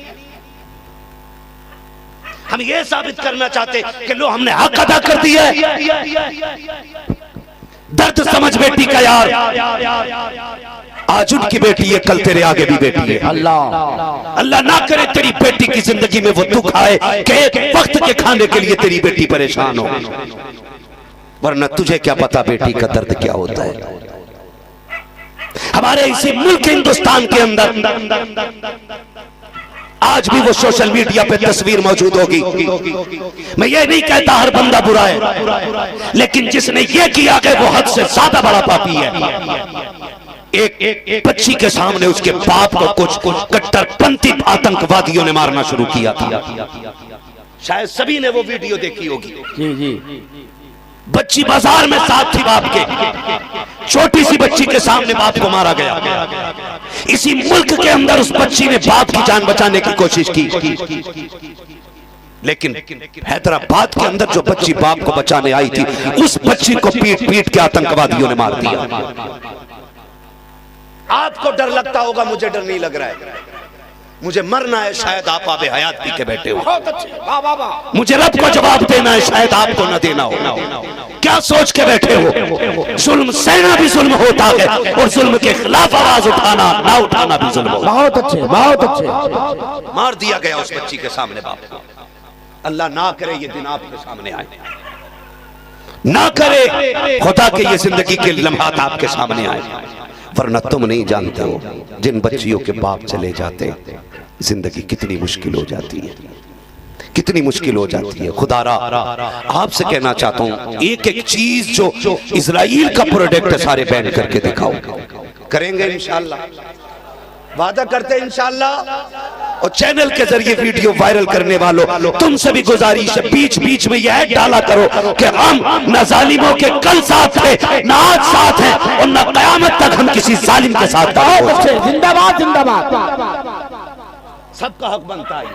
हम ये साबित करना चाहते कि लो हमने हक अदा कर दिया है। दर्द समझ बेटी का यार, आज उनकी बेटी है, कल तेरे आगे भी बेटी है। अल्लाह ना करे तेरी बेटी की जिंदगी में वो दुख आए कि एक वक्त के खाने के लिए तेरी बेटी परेशान हो, वरना तुझे क्या पता बेटी का दर्द क्या होता है। हमारे इसी मुल्क हिंदुस्तान के अंदर आज भी वो सोशल मीडिया पे तस्वीर मौजूद होगी। मैं ये नहीं कहता हर बंदा बुरा है, लेकिन जिसने ये किया कि वो हद से ज्यादा बड़ा पापी है। एक बच्ची के सामने उसके बाप को कुछ कट्टरपंथी आतंकवादियों ने मारना शुरू किया था। शायद सभी ने वो वीडियो देखी होगी। जी जी, बच्ची बाजार में साथ थी बाप के, छोटी सी बच्ची के सामने बाप को मारा गया। इसी मुल्क के अंदर उस बच्ची ने बाप की जान बचाने की कोशिश की, लेकिन हैदराबाद के अंदर जो बच्ची बाप को बचाने आई थी, उस बच्ची को पीट पीट के आतंकवादियों ने मार दिया। आपको डर लगता होगा, मुझे डर नहीं लग रहा है। मुझे मरना है, शायद आप आबे हयात पी के बैठे हो। मुझे रब को जवाब देना है, शायद आपको न देना हो। क्या सोच के बैठे हो? जुल्म सहना भी जुल्म होता है, और जुल्म के खिलाफ आवाज उठाना ना उठाना भी जुल्म होता है। बहुत अच्छे, बहुत अच्छे। मार दिया गया उस बच्ची के सामने बाप को। अल्लाह ना करे ये दिन आपके सामने आए, ना करे खुदा के ये जिंदगी के लम्हात आपके सामने आए, वरना तुम नहीं जानते हो जिन बच्चियों के बाप चले जाते जिंदगी कितनी मुश्किल हो जाती है, कितनी मुश्किल हो जाती है। खुदारा आपसे कहना चाहता हूँ, एक एक चीज जो इजराइल का प्रोडक्ट है सारे बैन करके दिखाओ। करेंगे इंशाल्लाह, वादा करते हैं इंशाल्लाह। और चैनल के जरिए वीडियो वायरल करने वालों, तुमसे भी गुजारिश है, बीच बीच में यह डाला करो कि हम न जालिमों के कल साथ थे, न आज साथ हैं, और न कयामत तक हम किसी जालिम के साथ। जिंदाबाद जिंदाबाद। सबका हक बनता है,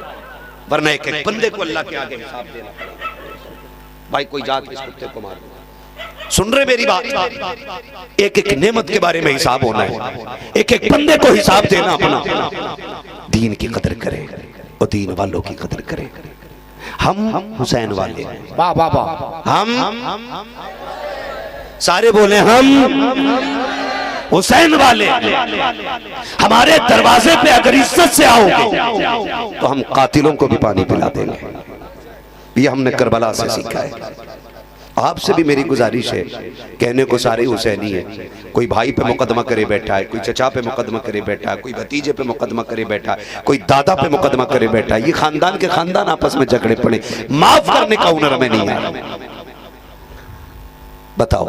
वरना एक एक बंदे को अल्लाह के आगे हिसाब देना पड़ेगा। भाई कोई जाके इस कुत्ते को मार, सुन रहे मेरी बात? एक एक नेमत के बारे में हिसाब होना है, एक एक बंदे को हिसाब देना अपना। दीन की कदर करें और दीन वालों की कदर करें। हम हुसैन वाले हैं, वाह वाह वाह। हम सारे बोले हम हुसैन वाले। हमारे दरवाजे पे अगर इज्जत से आओगे तो हम कातिलों को भी पानी पिला देंगे। ये हमने करबला से सीखा है। आपसे भी मेरी गुजारिश है, कहने को सारे हुसैनी है, कोई भाई पे मुकदमा करे बैठा है, कोई चचा पे मुकदमा करे बैठा है, कोई भतीजे पे मुकदमा करे बैठा है, कोई दादा पे मुकदमा करे बैठा है। ये खानदान के खानदान आपस में झगड़े पड़े, माफ करने का हुनर हमें नहीं है। बताओ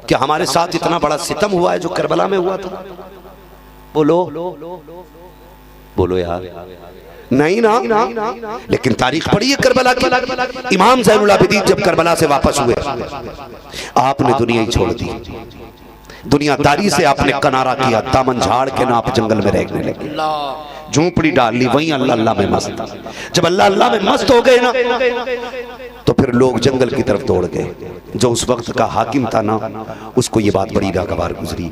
क्या हमारे साथ इतना बड़ा सितम हुआ है जो करबला में हुआ था? बोलो, बोलो यार, नहीं ना। लेकिन तारीख पढ़ी है करबला की। इमाम ज़ैनुल आबिदीन जब करबला से वापस हुए, आपने दुनिया ही छोड़ दी। दुनियादारी से आपने किनारा किया, दामन झाड़ के ना आप जंगल में रहने लगे, झोंपड़ी डाल ली, वहीं अल्लाह अल्लाह में मस्त। जब अल्लाह अल्लाह में मस्त हो गए ना, तो फिर लोग जंगल की तरफ दौड़ गए। जो उस वक्त का हाकिम था ना, उसको ये बात बड़ी नागवार गुजरी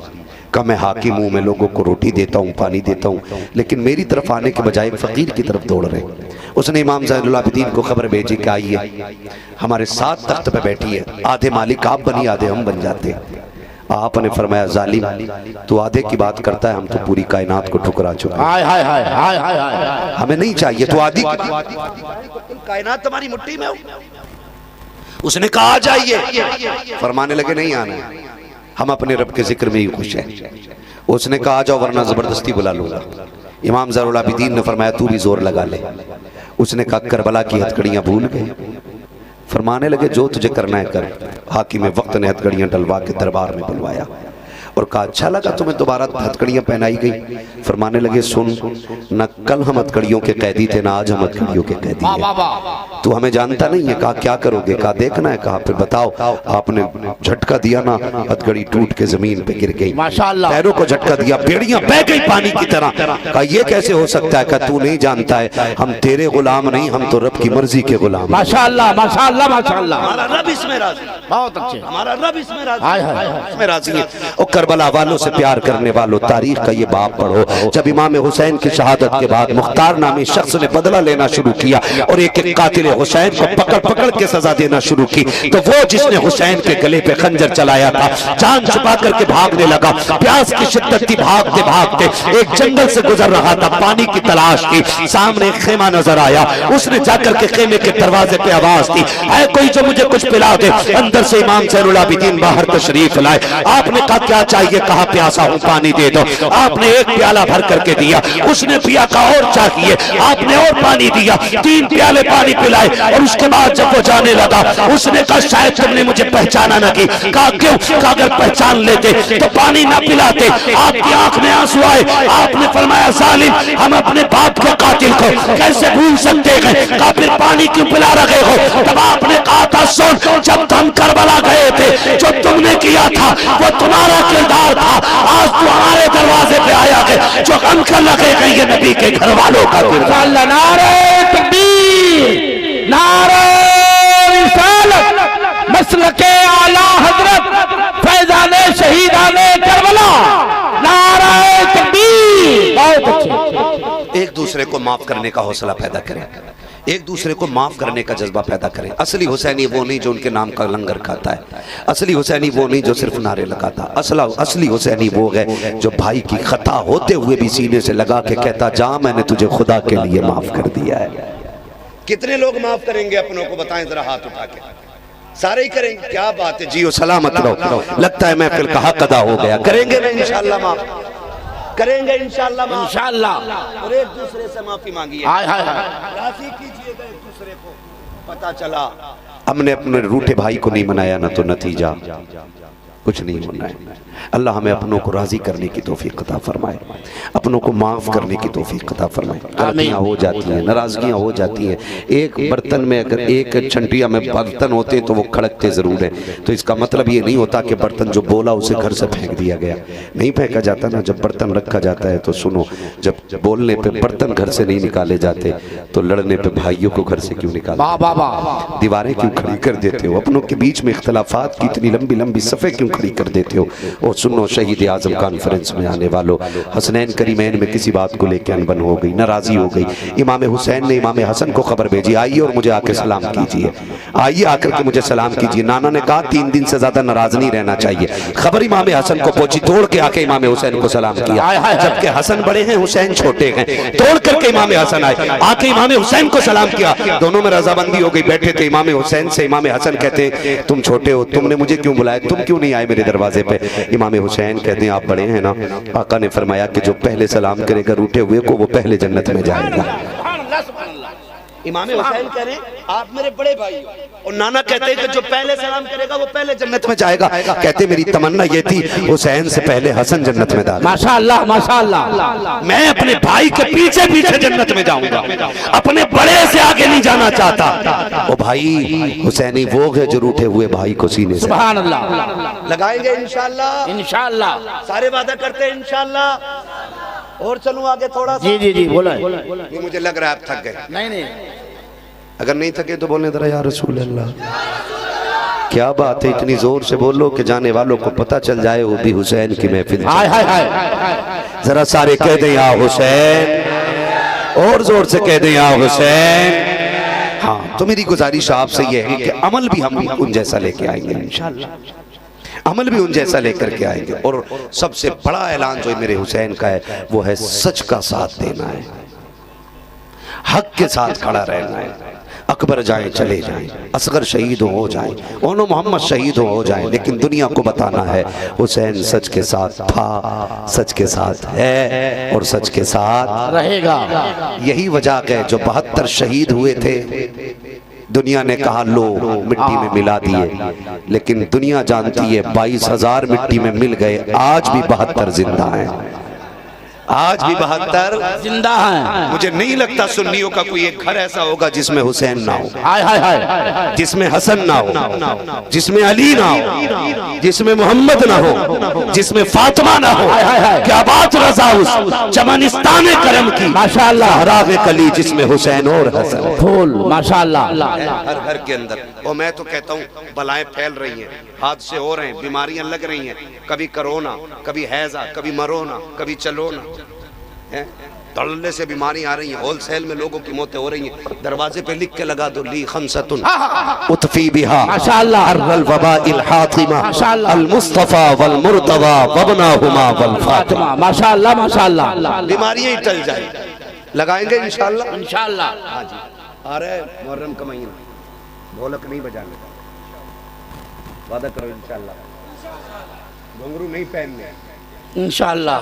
कि मैं हाकिम हूँ, मैं लोगों को रोटी देता हूँ, पानी देता हूँ, लेकिन मेरी तरफ आने के बजाय फकीर की तरफ दौड़ रहे। उसने इमाम ज़ैनुल आबिदीन को खबर भेजी कि आइए हमारे साथ तख्त पे बैठी है, आधे मालिक आप बनी, आधे हम बन जाते। आपने फरमाया जालिम, तू आधे की बात करता है, हम तो पूरी कायनात को ठुकरा चुके हैं, हमें नहीं चाहिए तो आधी कायनात तुम्हारी मुट्ठी में हो। उसने कहा आ जाइए, फरमाने लगे नहीं आना, हम अपने रब के जिक्र में ही खुश हैं। उसने कहा आ जाओ वरना जबरदस्ती बुला लूंगा। इमाम ज़ैनुल आबिदीन ने फरमाया तू भी जोर लगा ले। उसने कहा करबला की हथकड़ियां भूल गए। फरमाने लगे जो तुझे करना है कर। हाकिम वक्त ने हथकड़ियां डलवा के दरबार में बुलवाया और कहा अच्छा लगा तुम्हें दोबारा हथकड़ियां पहनाई गई। फरमाने लगे सुन, न कल हम हथकड़ियों के कैदी थे, ना आज हम हथकड़ियों के कैदी हैं। तू हमें जानता नहीं है। कहा क्या करोगे? कहा देखना है। कहा फिर बताओ। आपने झटका दिया ना, हथकड़ी टूट के जमीन पे गिर गई, माशाअल्लाह। पैरों को झटका दिया, बेड़ियां बह गई पानी की तरह। कहा ये कैसे हो सकता है? कहा तू नहीं जानता है, हम तेरे गुलाम नहीं, हम तो रब की मर्जी के गुलाम। माशाअल्लाह माशाअल्लाह माशाअल्लाह, हमारा रब इसमें राजी, बहुत अच्छे, हमारा रब इसमें राजी है। और करबला वालों से प्यार करने वालों, तारीख का ये बाब पढ़ो। जब इमाम हुसैन की शहादत के बाद मुख्तार नामी शख्स ने बदला लेना शुरू किया और एक एक कातिल हुसैन को पकड़ पकड़ के सजा देना शुरू की, तो वो जिसने हुसैन के गले पे खंजर चलाया था, जान छुपा करके भागने लगा। प्यास की शिद्दत थी, भागते भागते एक जंगल से गुजर रहा था, पानी की तलाश की। सामने एक खेमा नजर आया, उसने जाकर के खेमे के दरवाजे पे आवाज दी, है कोई जो मुझे कुछ पिला दे। अंदर से इमाम ज़ैनुल आबिदीन बाहर तशरीफ लाए। आपने कहा क्या चाहिए? कहा प्यासा हूं, पानी दे दो। आपने एक प्याला भर करके दिया, उसने पिया। का और चाहिए? आपने और पानी दिया, 3 प्याले पानी पिलाए। और उसके बाद जब वो जाने लगा, उसने कहा शायद तुमने मुझे पहचाना ना की। कहा क्यों? कहा अगर पहचान लेते तो पानी ना पिलाते। आपकी आंख में आंसू आए। आपने फरमाया जालिम, हम अपने बाप के कातिल को कैसे भूल सकते हैं? कहा फिर पानी क्यों पिला रहे हो? तब आपने कहा था सुन, जब तुम करबला गए थे, जो तुमने किया था वो तुम्हारा किरदार था। आज तो हमारे दरवाजे पे आया है, जो गम कर लगे गए ये नबी के घर वालों का किरदार। नारे तकबीर, नारे रिसालत, मसलके आला हजरत, फैजाने शहीदाने करबला, नारे तकबीर। बहुत अच्छे। एक दूसरे को माफ करने का हौसला पैदा करें, एक दूसरे को माफ करने का जज्बा पैदा करें। असली हुसैनी वो नहीं जो उनके नाम का लंगर खाता है, असली हुसैनी वो नहीं जो सिर्फ नारे लगाता। असली हुसैनी वो है जो भाई की खता होते हुए भी सीने से लगा के कहता जा मैंने तुझे खुदा के लिए माफ कर दिया है। कितने लोग माफ करेंगे अपनों को? बताएं जरा हाथ उठा के। सारे ही करेंगे? क्या बात है, जियो सलामत रहो। लगता है महफिल का हक अदा हो गया। करेंगे ना इंशाअल्लाह? माफ करेंगे इंशाअल्लाह, इंशाअल्लाह। और एक दूसरे से माफी मांगिए, राजी कीजिएगा एक दूसरे को। पता चला हमने अपने रूठे भाई को नहीं मनाया ना, तो नतीजा कुछ नहीं होना है। अल्लाह हमें अपनों को राजी करने की तौफीक अता फरमाए, अपनों को माफ करने की तौफीक अता फरमाए। गलतियां हो जाती हैं, नाराजगियां हो जाती हैं। एक बर्तन में अगर एक छंटिया में बर्तन होते हैं तो वो खड़कते जरूर हैं, तो इसका मतलब ये नहीं होता कि बर्तन जो बोला उसे घर से फेंक दिया गया। नहीं फेंका जाता ना, जब बर्तन रखा जाता है तो सुनो, जब बोलने पे बर्तन घर से नहीं निकाले जाते तो लड़ने पे भाइयों को घर से क्यों निकालते? दीवारें क्यों खड़ी कर देते हो? अपनों के बीच में इख्तलाफात की इतनी लंबी लंबी सफ़े क्यों खड़ी कर देते हो? और सुनो, शहीद आजम कॉन्फ्रेंस में आने वालों, हसनैन करीमैन में किसी बात को लेकर अनबन हो गई, नाराजी हो गई। इमाम हुसैन ने इमाम हसन को खबर भेजी, आइए और मुझे आके सलाम कीजिए, आइए आकर के मुझे सलाम कीजिए। नाना ने कहा 3 दिन से ज्यादा नाराज नहीं रहना चाहिए। खबर इमाम हसन को पहुंची, तोड़ के आके इमाम हुसैन को सलाम किया। जबकि हसन बड़े हैं, हुसैन छोटे हैं। तोड़ करके इमाम हसन आए, आके इमाम हुसैन को सलाम किया। दोनों में रजाबंदी हो गई। बैठे थे इमाम हुसैन से इमाम हसन कहते तुम छोटे हो, तुमने मुझे क्यों बुलाया, तुम क्यों नहीं आए मेरे दरवाजे पे? इमाम हुसैन कहते हैं आप बड़े हैं ना। आका ने फरमाया कि जो पहले सलाम करेगा रूठे हुए को, वो पहले जन्नत में जाएगा। इमाम हुसैन कह रहे हैं आप मेरे बड़े भाई हो, और नाना कहते हैं कि जो पहले सलाम करेगा वो पहले जन्नत में जाएगा। कहते मेरी तमन्ना ये थी हुसैन से पहले हसन जन्नत में दाखिल। माशाअल्लाह माशाअल्लाह। मैं अपने भाई के पीछे पीछे जन्नत में जाऊंगा, अपने बड़े से आगे नहीं जाना चाहता। ओ भाई हुसैनी वो है जो रूठे हुए भाई को सीने से सुभान अल्लाह लगाएंगे इंशाअल्लाह। इंशाअल्लाह। सारे वादा करते हैं इंशाअल्लाह। और चलूं आगे थोड़ा सा? जी जी जी बोला। ये मुझे लग रहा है आप थक गए। नहीं नहीं, अगर नहीं थके तो बोलने जरा या रसूल अल्लाह। क्या बात है, इतनी जोर से बोलो कि जाने वालों को पता चल जाए वो भी हुसैन की महफिल। हाय हाय हाय। जरा सारे कह दें या हुसैन, और जोर से कह दें या हुसैन। हाँ, तो मेरी गुजारिश आपसे ये है कि अमल भी हम उन जैसा लेके आएंगे इंशाअल्लाह। अमल भी उन जैसा लेकर के आएंगे। और सबसे बड़ा ऐलान जो मेरे हुसैन का है वो है सच का साथ देना है, हक के साथ खड़ा रहना है। अकबर जाए चले जाएं, असगर शहीद हो जाएं, ओनो मोहम्मद शहीद हो जाएं, लेकिन दुनिया को बताना है हुसैन सच के साथ था, सच के साथ है और सच के साथ रहेगा। यही वजह है जो 72 शहीद हुए थे, दुनिया ने कहा लो मिट्टी में मिला दिए, लेकिन दुनिया जानती है 22,000 मिट्टी में मिल गए, आज भी 72 जिंदा हैं। आज भी 72 जिंदा हैं। मुझे नहीं लगता सुन्नियों का कोई एक घर ऐसा होगा जिसमें हुसैन ना हो, हाय हाय हाय। जिसमें हसन ना हो, जिसमें अली ना हो, जिसमें मोहम्मद ना हो, जिसमें फातिमा ना हो। क्या बात रज़ा उस चमनिस्तान करम की माशाअल्लाह। हराग कली जिसमें हुसैन और हसन फूल माशाअल्लाह। हर घर के अंदर। और मैं तो कहता हूँ बलाएं फैल रही हैं, हादसे हो रहे हैं, बीमारियां लग रही हैं, कभी कोरोना, कभी हैजा, कभी मरोना, कभी चलोना, तड़ने से बीमारी आ रही है, होलसेल में लोगों की मौतें हो रही हैं। दरवाजे पे लिख के लगा दो ली खमसतुन उतफी बिहा माशाअल्लाह अल वबाइल हातिमा माशाअल्लाह अल मुस्तफा वल मुर्तवा वबनाहुमा वल फातिमा। माशाअल्लाह माशाअल्लाह। बीमारियां ही टल जाए, लगाएंगे इंशाअल्लाह। इंशाअल्लाह। हाँ जी, आ रहा है मुहर्रम का महीना, ढोलक नहीं बजाने का, वादा करो इंशाअल्लाह। घुंघरू नहीं पहनने इंशाअल्लाह।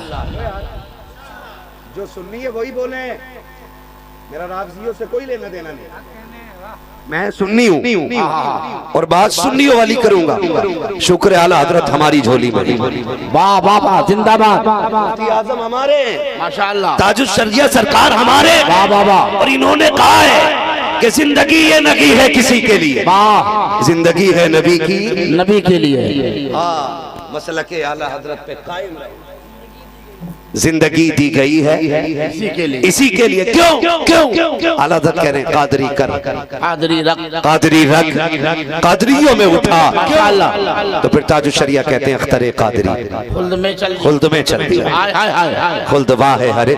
जो सुन्नी है वही बोले, मेरा राफ़ज़ियों से कोई लेना देना नहीं। मैं सुन्नी हूँ और बात सुन्नियों वाली करूंगा। शुक्र आला हजरत हमारी झोली में। वाह वाह वाह, जिंदाबाद। मुफ्ती आज़म हमारे, माशाअल्लाह। ताजुश शरिया सरकार हमारे। वाह वाह वाह। और इन्होंने कहा है कि जिंदगी ये नगी है किसी के लिए, वाह। जिंदगी है नबी की, नबी के लिए। हाँ, मसलके आला हजरत पे कायम रहे। जिंदगी दी गई है इसी के लिए, इसी के लिए। क्यों क्यों आला हजरत कह रहे हैं कादरी कर, कादरी रख, कादरी रख, कादरियों में उठा। माशाअल्लाह। तो फिर ताजुश शरिया कहते हैं अख्तरे कादरी खुल्द में चल, खुल्द में चल दिया। हाय हाय हाय। खुल्द वाह है हरे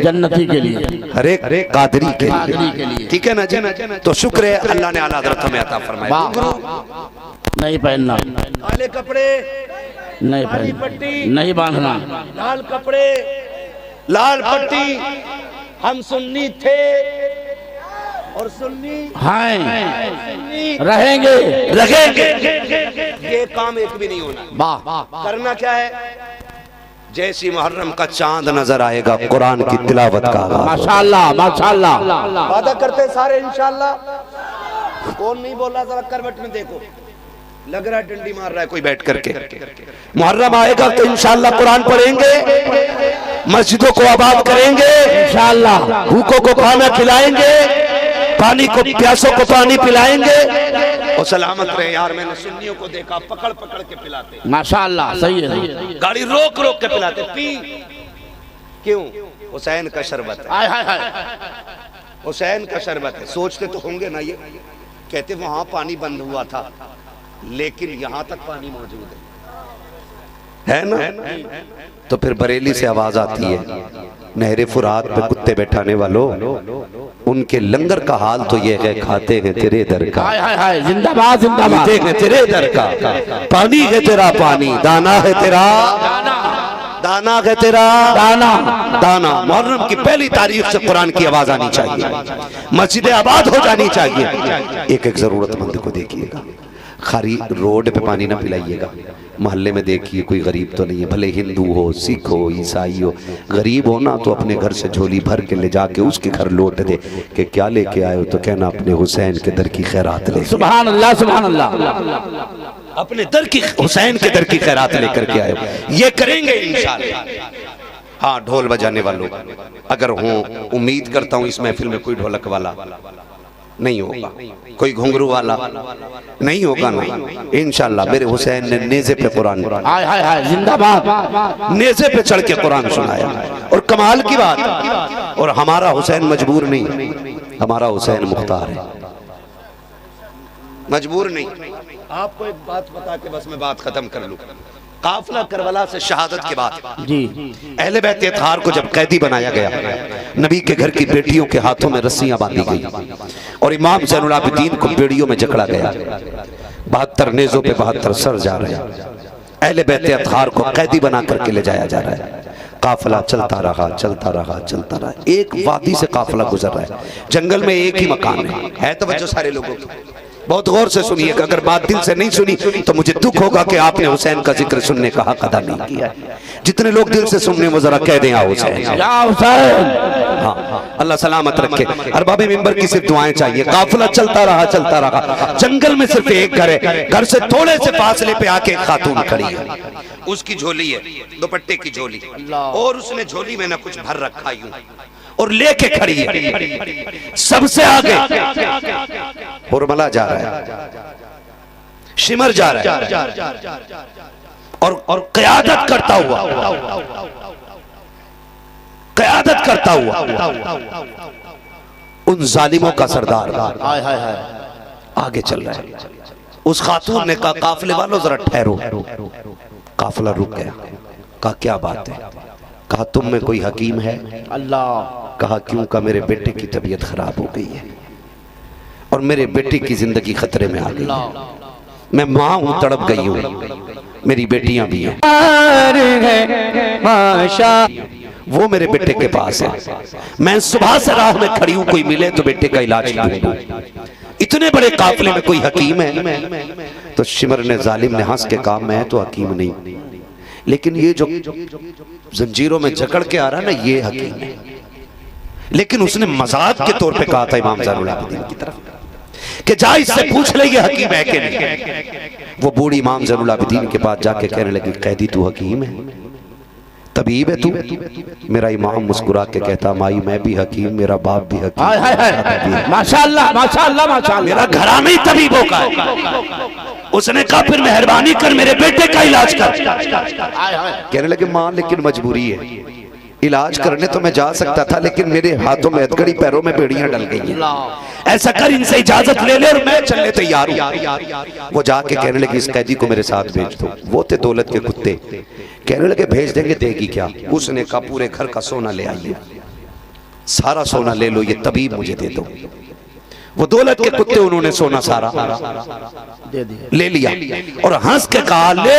जन्नती के लिए, हरे कादरी के कादरी के लिए। ठीक है ना जी। तो शुक्र है अल्लाह ने आला हजरत हमें अता फरमाया। वाह। नहीं पहनना, काले कपड़े, नहीं काली पहनना, पट्टी, नहीं बांधना, लाल कपड़े, लाल पट्टी। हम सुन्नी थे और सुन्नी हैं, रहेंगे, रहेंगे। ये काम एक भी नहीं होना। वाह। करना क्या है, जैसी मुहर्रम का चांद नजर आएगा कुरान की तिलावत का आगाज। माशाअल्लाह माशाअल्लाह। वादा करते सारे इंशाअल्लाह। कौन नहीं बोल रहा, जरा करवट में देखो, लग रहा है डंडी मार रहा है कोई बैठ करके। मुहर्रम आएगा तो इंशाअल्लाह कुरान पढ़ेंगे, मस्जिदों को आबाद करेंगे इंशाअल्लाह, भूखों को खाना खिलाएंगे, पानी को प्यासों को पानी पिलाएंगे। और सलामत रहे यार, मैंने सुन्नियों को देखा पकड़ पकड़ के पिलाते, माशाअल्लाह। सही है, गाड़ी रोक रोक के पिलाते। पी क्यों? हुसैन का शरबत है, हाय हाय हाय। हुसैन का शरबत है। सोचते तो होंगे ना ये, कहते वहां पानी बंद हुआ था लेकिन यहां तक पानी मौजूद है ना। तो फिर बरेली से आवाज आती है, नहरे फुरात पे कुत्ते बैठाने वालों, उनके लंगर का हाल तो ये है, खाते हैं तेरे दर का, हाय हाय हाय। जिंदाबाद जिंदाबाद। पीते हैं तेरे दर का, पानी है तेरा पानी, दाना है तेरा दाना है तेरा दाना। दाना। मुहर्रम की पहली तारीख से कुरान की आवाज आनी चाहिए, मस्जिदें आबाद हो जानी चाहिए। एक एक जरूरतमंद को देखिएगा, खाली रोड पे पानी ना पिलाइएगा, मोहल्ले में देखिए कोई गरीब तो नहीं है, भले हिंदू हो, सिख हो, ईसाई हो, गरीब हो ना तो अपने घर से झोली भर के ले जाके उसके घर लौट दे कि क्या लेके आए हो, तो कहना अपने हुसैन के दर की खैरात ले। सुभान अल्लाह, सुभान अल्लाह। अपने दर की, हुसैन के दर की खैरात लेकर के आए हो। ये करेंगे इंशाअल्लाह। हाँ, ढोल बजाने वालों अगर हो, उम्मीद करता हूँ इस महफिल में कोई ढोलक वाला नहीं होगा, कोई घुंघरू वाला नहीं होगा ना इंशाअल्लाह। मेरे हुसैन ने नेज़े पे कुरान, हाय हाय हाय, जिंदाबाद। नेज़े पे चढ़ के कुरान सुनाया। और कमाल की बात, और हमारा हुसैन मजबूर नहीं, हमारा हुसैन मुख्तार है, मजबूर नहीं। आपको एक बात बता के बस मैं बात खत्म कर लूं। काफिला करबला से शहादत के बाद जी, अहले बैत इत्हार को जब कैदी बनाया गया, नबी के घर की बेटियों के हाथों में रस्सियां बांधी गई और इमाम ज़ैनुल आबिदीन को बेड़ियों में जकड़ा गया। 72 नेज़ों पे 72 सर जा रहे हैं। अहले बैत इत्हार को कैदी बना करके ले जाया जा रहा है। काफिला चलता रहा, चलता रहा, चलता रहा। एक वादी से काफिला गुजर रहा है, जंगल में एक ही मकान है। तवज्जो सारे लोगों की, बहुत गौर से सुनिएगा। अगर बात दिल से नहीं सुनी तो मुझे दुख होगा कि आपने हुसैन का जिक्र सुनने का हक अदा नहीं किया। जितने लोग दिल से सुनने वो जरा कह दें या हुसैन, या हुसैन। हाँ, अल्लाह सलामत रखे। अरबाबे मिंबर की सिर्फ दुआएं चाहिए। काफिला चलता रहा, चलता रहा। जंगल में सिर्फ एक घर है, घर से थोड़े से फासले पे आके एक खातून खड़ी है। उसकी झोली है, दुपट्टे की झोली, और उसने झोली में ना कुछ भर रखा यूं और लेके खड़ी है। सबसे आगे हुरमला जा रहा है, शिमर जा रहा है, और क़यादत करता हुआ, क़यादत करता हुआ उन जालिमों का सरदार आगे चल रहा है। उस खातून ने कहा, काफिले वालों जरा ठहरो। काफिला रुक गया। कहा, क्या बात है? कहा, तुम में कोई हकीम है? अल्लाह। कहा, क्यों? का मेरे बेटे की तबीयत खराब हो गई है और मेरे बेटे की जिंदगी खतरे में आ गई है। मैं माँ हूँ, तड़प गई हूँ, मेरी बेटियां भी हैं। वो मेरे बेटे के पास है। मैं सुबह से राह में खड़ी हूँ, कोई मिले तो बेटे का इलाज ढूंढूं। इतने बड़े काफिले में कोई हकीम है? तो शिमर ने, जालिम ने हंस के कहा, मैं तो हकीम नहीं, लेकिन ये जो जंजीरों में जकड़ के आ रहा ना, ये हकीम है। लेकिन उसने मजाक के तौर पे कहा था इमाम ज़ैनुल आबिदीन की तरफ कि जा इससे पूछ ले ये हकीम है कि नहीं। वो बूढ़ी इमाम ज़ैनुल आबिदीन के पास जाके कहने लगी, कैदी तू हकीम है, तबीब है तू? मेरा इमाम मुस्कुरा के कहता, माई मैं भी हकीम, मेरा बाप भी हकीम, माशाअल्लाह माशाअल्लाह माशाअल्लाह, मेरा घराना ही तबीबों का है। उसने कहा, फिर मेहरबानी कर मेरे बेटे का इलाज कर। कहने लगे, माँ लेकिन मजबूरी है, इलाज करने तो मैं जा सकता था, लेकिन मेरे हाथों में हथकड़ी, पैरों में बेड़ियां डल गई हैं। ऐसा कर, इनसे इजाजत ले ले और मैं चलने तैयार हूं। वो जाके कहने लगे, इस कैदी को मेरे साथ भेज दो। वो थे दौलत के कुत्ते। कहने लगे, भेज देंगे, देगी क्या? उसने कहा, पूरे घर का सोना ले आइए, सारा सोना ले लो, ये तबीब मुझे दे दो। वो दौलत के कुत्ते, उन्होंने सोना सारा ले लिया और हंस के कहा, ले,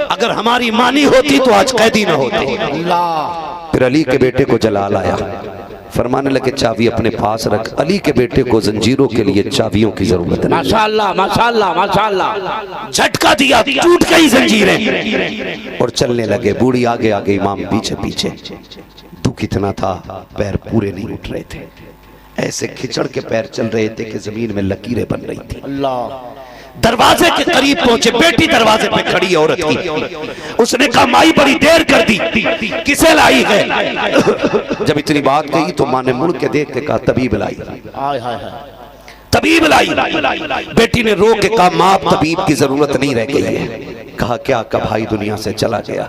अगर हमारी मानी होती तो आज कैदी ना होती। फिर अली के बेटे को जलाल आया, फरमाने लगे, चाबी अपने पास रख। अली के बेटे को जंजीरों के लिए चाबियों की जरूरत है। माशाअल्लाह माशाअल्लाह माशाअल्लाह। झटका दिया, टूट गई जंजीरें और चलने लगे। बूढ़ी आगे आगे, इमाम पीछे पीछे। दुख इतना था, पैर पूरे नहीं उठ रहे थे, ऐसे खिचड़ के पैर चल रहे थे कि जमीन में लकीरें बन रही थी। अल्लाह। दरवाजे के करीब पहुंचे, बेटी दरवाजे पे खड़ी है, औरत की। उसने कहा, माई बड़ी देर कर दी, किसे लाई है? जब इतनी बात कही तो माँ ने मुड़ के देख के कहा, तबीब लाई, तबीब लाई। बेटी ने रो के कहा, माँ तबीब की जरूरत नहीं रह गई है। कहा, क्या? का भाई दुनिया से चला गया।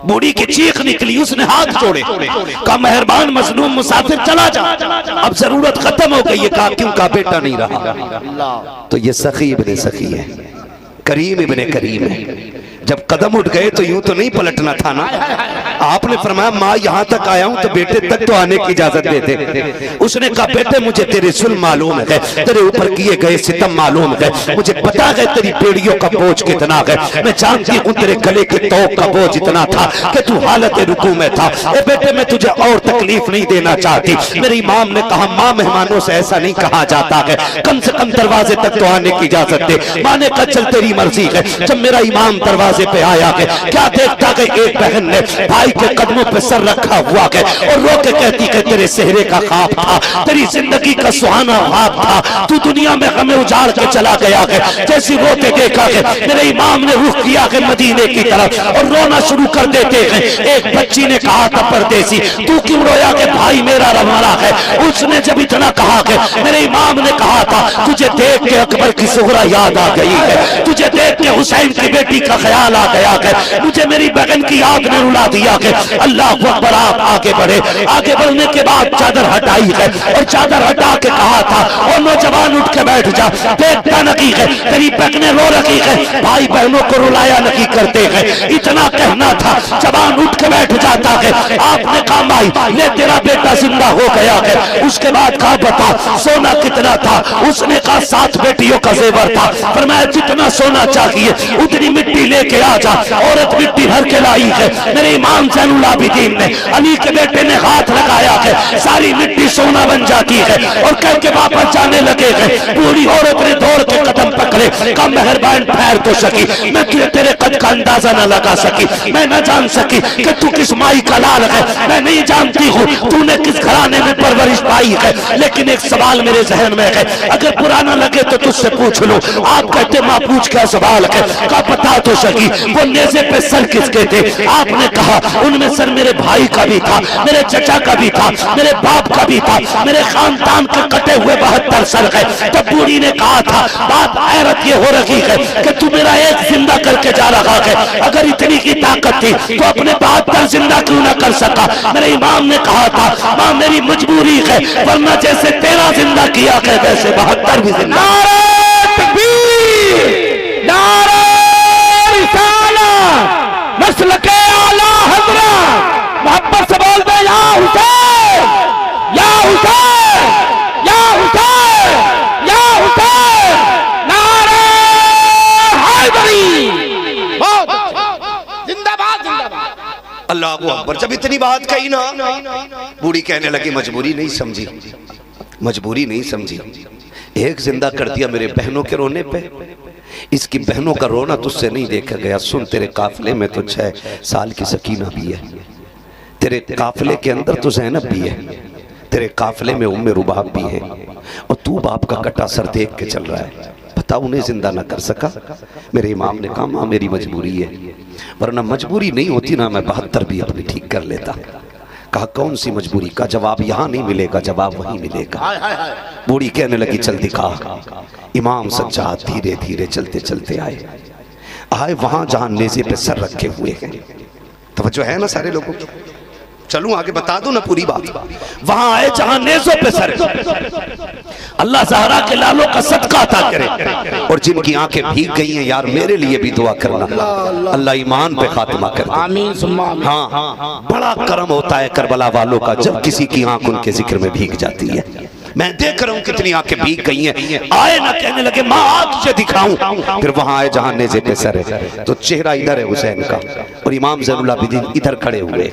बूढ़ी की चीख निकली, उसने हाथ जोड़े, कहा, मेहरबान मजलूम मुसाफिर चला जा, अब जरूरत खत्म हो गई है। कहा, क्यों? का बेटा नहीं रहा। तो ये सखी इब्ने सखी है, करीम इब्ने करीम है। जब कदम उठ गए तो यूं तो नहीं पलटना था ना। आपने फरमाया माँ यहाँ तक आया हूँ तो बेटे तक तो आने की इजाजत दे दे। उसने कहा बेटे मुझे तेरे जुल्म मालूम है, तेरे ऊपर किए गए सितम मालूम है, मुझे पता है तेरी बेड़ियों का बोझ कितना है, मैं जानती हूँ तेरे गले के तोप का बोझ इतना था कि तू हालत रुकू में था। ए बेटे मैं तुझे और तकलीफ नहीं देना चाहती। मेरे इमाम ने कहा माँ मेहमानों से ऐसा नहीं कहा जाता है, कम से कम दरवाजे तक तो आने की इजाजत दे। माँ ने कहा चल तेरी मर्जी है। जब मेरा इमाम दरवाजे पे आया है क्या देखता है एक बहन ने भाई के कदमों पे सर रखा हुआ है और रो के कहती है तेरे सेहरे का ख्वाब था, तेरी जिंदगी का सुहाना ख्वाब था, तू दुनिया में हमें उजाड़ के चला गया है। जैसी रो के देखा है मेरे इमाम ने रुख किया है मदीने की तरफ और रोना शुरू कर देते हैं। एक बच्ची ने कहा था परदेसी तू क्यों रोया कि भाई मेरा रवाना है। उसने जब इतना कहा है मेरे इमाम ने कहा था तुझे देख के अकबर की सुहरा याद आ गई है, तुझे देख के हुसैन की बेटी का ख्याल आ गया है, मुझे मेरी बहन की याद ने रुला दिया है। अल्लाह अकबर। आप आगे बढ़े, आगे बढ़ने के बाद चादर हटाई है और चादर हटा के कहा था और नौजवान उठ के बैठ जा, देखता नहीं है तेरी बहनें रो रही है, भाई बहनों को रुलाया नहीं करते हैं। इतना कहना था जवान उठ के बैठ जाता है। आपने कहा भाई ले तेरा बेटा जिंदा हो गया है। उसके बाद कहा बता सोना कितना था। उसने कहा 7 बेटियों का जेवर था। फरमाया जितना सोना चाहिए उतनी मिट्टी लेके आ जा। औरत मिट्टी भर के लाई है। मेरे इमाम ज़ैनुल आबिदीन ने अली के बेटे ने हाथ लगाया है, सारी मिट्टी सोना बन जाती है और कह के वापस जाने लगे हैं। पूरी औरत ने दौड़ के कदम पकड़े, कम मेहरबान ठहर तो सकी, मैं तुझे तेरे कद का अंदाजा न लगा सकी, मैं न जान सकी कि तू किस माई का लाल है, मैं नहीं जानती हूँ तूने किस घराने में परवरिश पाई है, लेकिन एक सवाल मेरे जहन में है, अगर पुराना लगे तो तुझसे पूछ लो। आप कहते माँ पूछ क्या सवाल है, का बता तो सकी वो नेज़े पे सर किसके थे। आपने कहा उनमें सर मेरे भाई का भी था, मेरे चचा का भी था, मेरे बाप का भी था, मेरे खानदान के कटे हुए 72 सर है। तब बूढ़ी ने कहा था बात हैरत ये हो रही है कि तू मेरा एक जिंदा करके जा रहा है, अगर इतनी की ताकत थी तो अपने 72 जिंदा क्यों ना कर सका। मेरे इमाम ने कहा था माँ मेरी मजबूरी है, वरना जैसे तेरा जिंदा किया है वैसे 72 भी जिंदा। नस्ल के आला हज़रत मोहब्बत से बोल दे या हुसैन या हुसैन या हुसैन या हुसैन, नारे हैदरी। जिंदाबाद जिंदाबाद। अल्लाह अकबर। जब इतनी बात कही ना बूढ़ी कहने लगी मजबूरी नहीं समझी, मजबूरी नहीं समझी, एक जिंदा कर दिया मेरे बहनों के रोने पे, इसकी बहनों का रोना तुझसे नहीं देखा गया। सुन तेरे काफिले में तो 6 साल की सकीना भी है, तेरे काफिले के अंदर तो ज़ैनब भी है, तेरे काफिले में उम्मे रुबाब भी है और तू बाप का कटा सर देख के चल रहा है, पता उन्हें जिंदा ना कर सका। मेरे इमाम ने कहा माँ मेरी मजबूरी है, वरना मजबूरी नहीं होती ना मैं 72 भी अपनी ठीक कर लेता। कहा कौन सी मजबूरी, का जवाब यहाँ नहीं मिलेगा, जवाब वहीं मिलेगा। बूढ़ी कहने लगी चल दिखा। इमाम सज्जाद धीरे धीरे चलते चलते आए वहां जहां नेज़े पे सर रखे हुए हैं। तवज्जो है ना सारे लोगों, चलूं आगे बता दूं ना पूरी बात। वहां आए जहां नेज़ों पे सर, अल्लाह ज़हरा के लालों का सदका अता करे और जिनकी आंखें भीग गई हैं यार मेरे लिए भी दुआ करना, अल्लाह ईमान पे खात्मा कर दे। आमीन सुम्मा आमीन। हाँ बड़ा करम होता है करबला वालों का जब किसी की आंख उनके जिक्र में भीग जाती है। मैं देख रहा हूं कितनी आंखें भीग गई हैं। आए ना कहने लगे माँ आ तुझे दिखाऊं, फिर वहां आए जहां नेज़े पे सर है तो चेहरा इधर है हुसैन का और इमाम ज़ैनुल आबिदीन इधर खड़े हुए,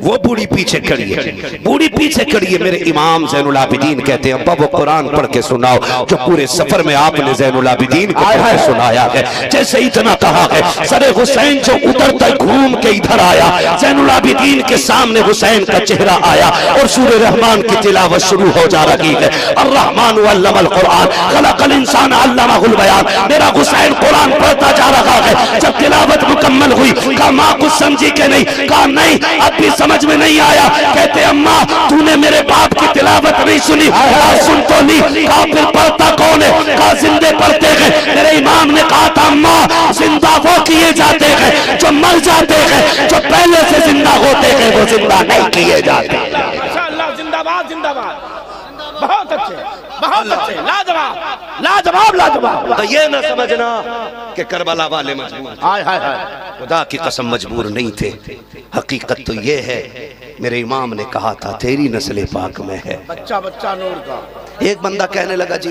वो बूढ़ी पीछे खड़ी है, बूढ़ी पीछे खड़ी है। मेरे इमाम ज़ैनुल आबिदीन कहते हैं अब्बा वो कुरान पढ़ के सुनाओ जो पूरे सफर में आपने ज़ैनुल आबिदीन को पढ़ के सुनाया है। जैसे इतना कहा है सरे हुसैन जो उतरता घूम के इधर आया, ज़ैनुल आबिदीन के सामने हुसैन का चेहरा आया और सूरह रहमान की तिलावत शुरू हो जा रही है। अर्रहमान अल्लमल कुरान खलकल इंसान अल्लमहुल बयान। मेरा हुसैन कुरान पढ़ता जा रहा है। जब तिलावत मुकम्मल हुई कहा माँ कुछ समझी के नहीं, कहा नहीं अब भी समझ में नहीं आया। कहते अम्मा तूने मेरे बाप की तिलावत नहीं सुनी, कहा सुन तो ली, कहा फिर पढ़ता कौन है, कहा जिंदे पढ़ते हैं। मेरे इमाम ने कहा था अम्मा जिंदा वो किए जाते हैं जो मर जाते हैं, जो पहले से जिंदा होते हैं वो जिंदा नहीं किए जाते। माशाअल्लाह जिंदाबाद जिंदाबाद। बहुत अच्छे, बहुत अच्छे, लाजवाब, लाजवाब, लाजवाब। तो ये ना समझना कि करबला वाले मजबूर थे। हाय हाय हाय, खुदा की कसम मजबूर नहीं थे। हकीकत तो ये है, मेरे इमाम ने कहा था तेरी नस्ल पाक में है। बच्चा बच्चा नूर का। एक बंदा कहने लगा जी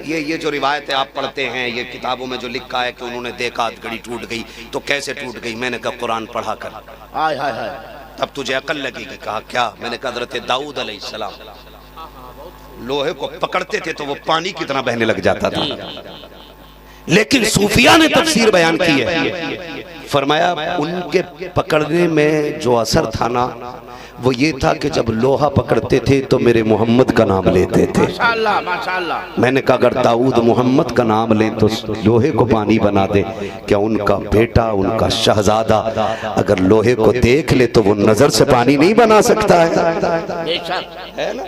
ये जो रिवायतें आप पढ़ते हैं, ये किताबों में जो लिखा है कि उन्होंने देखा घड़ी टूट गई, तो कैसे टूट गई? मैंने कहा कुरान पढ़ा कर, हाय हाय हाय, तब तुझे अकल लगेगी। कहा क्या? मैंने कहा हज़रत दाऊद अलैहिस्सलाम लोहे को पकड़ते थे तो वो पानी की तरह बहने लग जाता था। लेकिन सूफिया ने तफसीर बयान की है, फरमाया उनके पकड़ने में जो असर था ना, वो ये था कि जब लोहा पकड़ते थे तो मेरे मोहम्मद का नाम लेते थे। माशाअल्लाह माशाअल्लाह। मैंने कहा अगर दाऊद मोहम्मद का नाम ले तो लोहे को पानी बना दे, क्या उनका बेटा, उनका शहजादा अगर लोहे को देख ले तो वो नजर से पानी नहीं बना सकता है ना?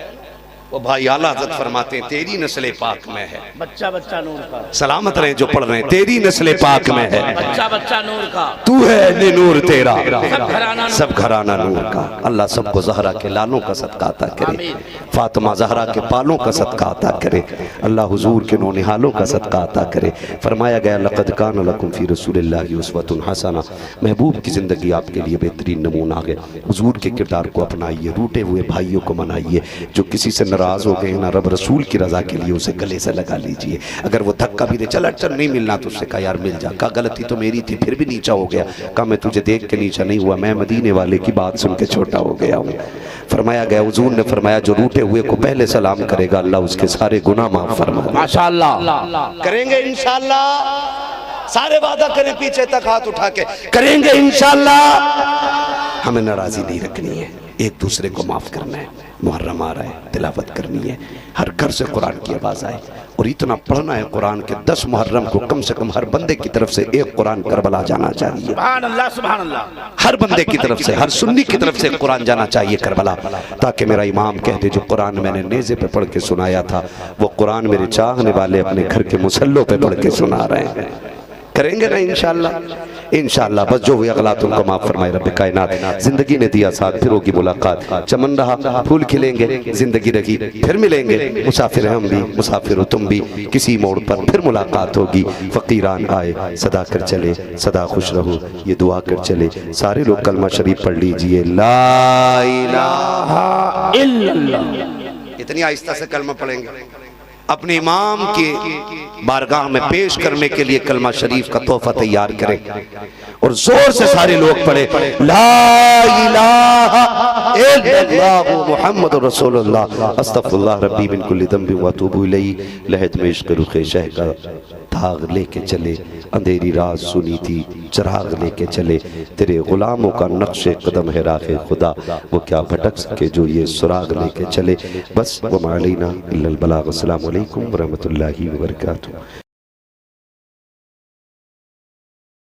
वो भाई आला हज़रत फरमाते हैं तेरी नस्ल पाक में है। बच्चा बच्चा नूर का। सलामत रहे जो पढ़ रहे हैं, तेरी नस्ल पाक में है। बच्चा बच्चा नूर का। तू है नूर तेरा, सब घराना नूर का। अल्लाह सबको ज़हरा के लालों का सदका अता करे, फातिमा ज़हरा के पालों का सदका अता करे, अल्लाह हुजूर के नौनिहालों का सदका अता करे। फरमाया गया लक़द कान लकुम फ़ी रसूलिल्लाहि उस्वतुन हसना, महबूब की ज़िंदगी आपके लिए बेहतरीन नमूना है। हुजूर के किरदार को अपनाइए, रूठे हुए भाइयों को मनाइए, जो किसी से नाराज हो गए ना, रब रसूल की रजा के लिए उसे गले से लगा लीजिए। अगर वो धक्का भी दे, चल नहीं मिलना तो उससे कहा यार मिल जा। कहा गलती तो मेरी थी, फिर भी नीचा हो गया। कहा मैं तुझे देख के नीचा नहीं हुआ, मैं मदीने वाले की बात सुन के छोटा हो गया हूँ। फरमाया गया, हुजूर ने फरमाया जो रूठे हुए को पहले सलाम करेगा अल्लाह उसके सारे गुनाह माफ फरमाएगा। माशाअल्लाह करेंगे इंशाअल्लाह, सारे वादा करें पीछे तक हाथ उठा के, करेंगे इंशाअल्लाह। हमें नाराजी नहीं रखनी है, एक दूसरे को माफ करना है। मुहर्रम आ रहा है, तिलावत करनी है, हर घर से कुरान की आवाज़ आए और इतना पढ़ना है कुरान के 10 मुहर्रम को कम से कम हर बंदे की तरफ से एक कुरान करबला जाना चाहिए। सुभान अल्लाह सुभान अल्लाह। हर बंदे की तरफ से, हर सुन्नी की तरफ से कुरान जाना चाहिए करबला, ताकि मेरा इमाम कहते जो कुरान मैंने नेज़े पे पढ़ के सुनाया था वो कुरान मेरे चाहने वाले अपने घर के मुसल्लों पे पढ़ के सुना रहे हैं। करेंगे ना इंशाअल्लाह, इंशाअल्लाह। बस जो हुई अगलात उनको माफ फरमाए रब्बे कायनात। जिंदगी ने दिया साथ, फिर होगी मुलाकात, चमन रहा फूल खिलेंगे, जिंदगी रही फिर मिलेंगे। मुसाफिर हम भी, मुसाफिर हो तुम भी, किसी मोड़ पर फिर मुलाकात होगी। फकीरान आए सदा कर चले, सदा खुश रहो ये दुआ कर चले। सारे लोग कलमा शरीफ पढ़ लीजिए, ला इलाहा इल्लल्लाह। इतनी आहिस्ता से कलमा पढ़ेंगे, अपने इमाम के बारगाह में पेश करने के लिए कलमा शरीफ का तोहफा तैयार करें और जोर से सारे लोग पढ़े ला इलाहा इल्लल्लाह मुहम्मदुर रसूलुल्लाह अस्तगफिरुल्लाह रब्बी मिन कुल्ली ज़ंबि व अतूबु इलैहि। लहद में इश्क़ रुख़े शह का दाग लेके चले, अंधेरी रात सुनी थी चिराग लेके चले। तेरे गुलामों का नक्शे कदम है राहे खुदा, वो क्या भटक सके जो ये सुराग लेके चले। बस वमा अलैना इल्लल बलाग। अस्सलामु अलैकुम व रहमतुल्लाहि व बरकातुहू।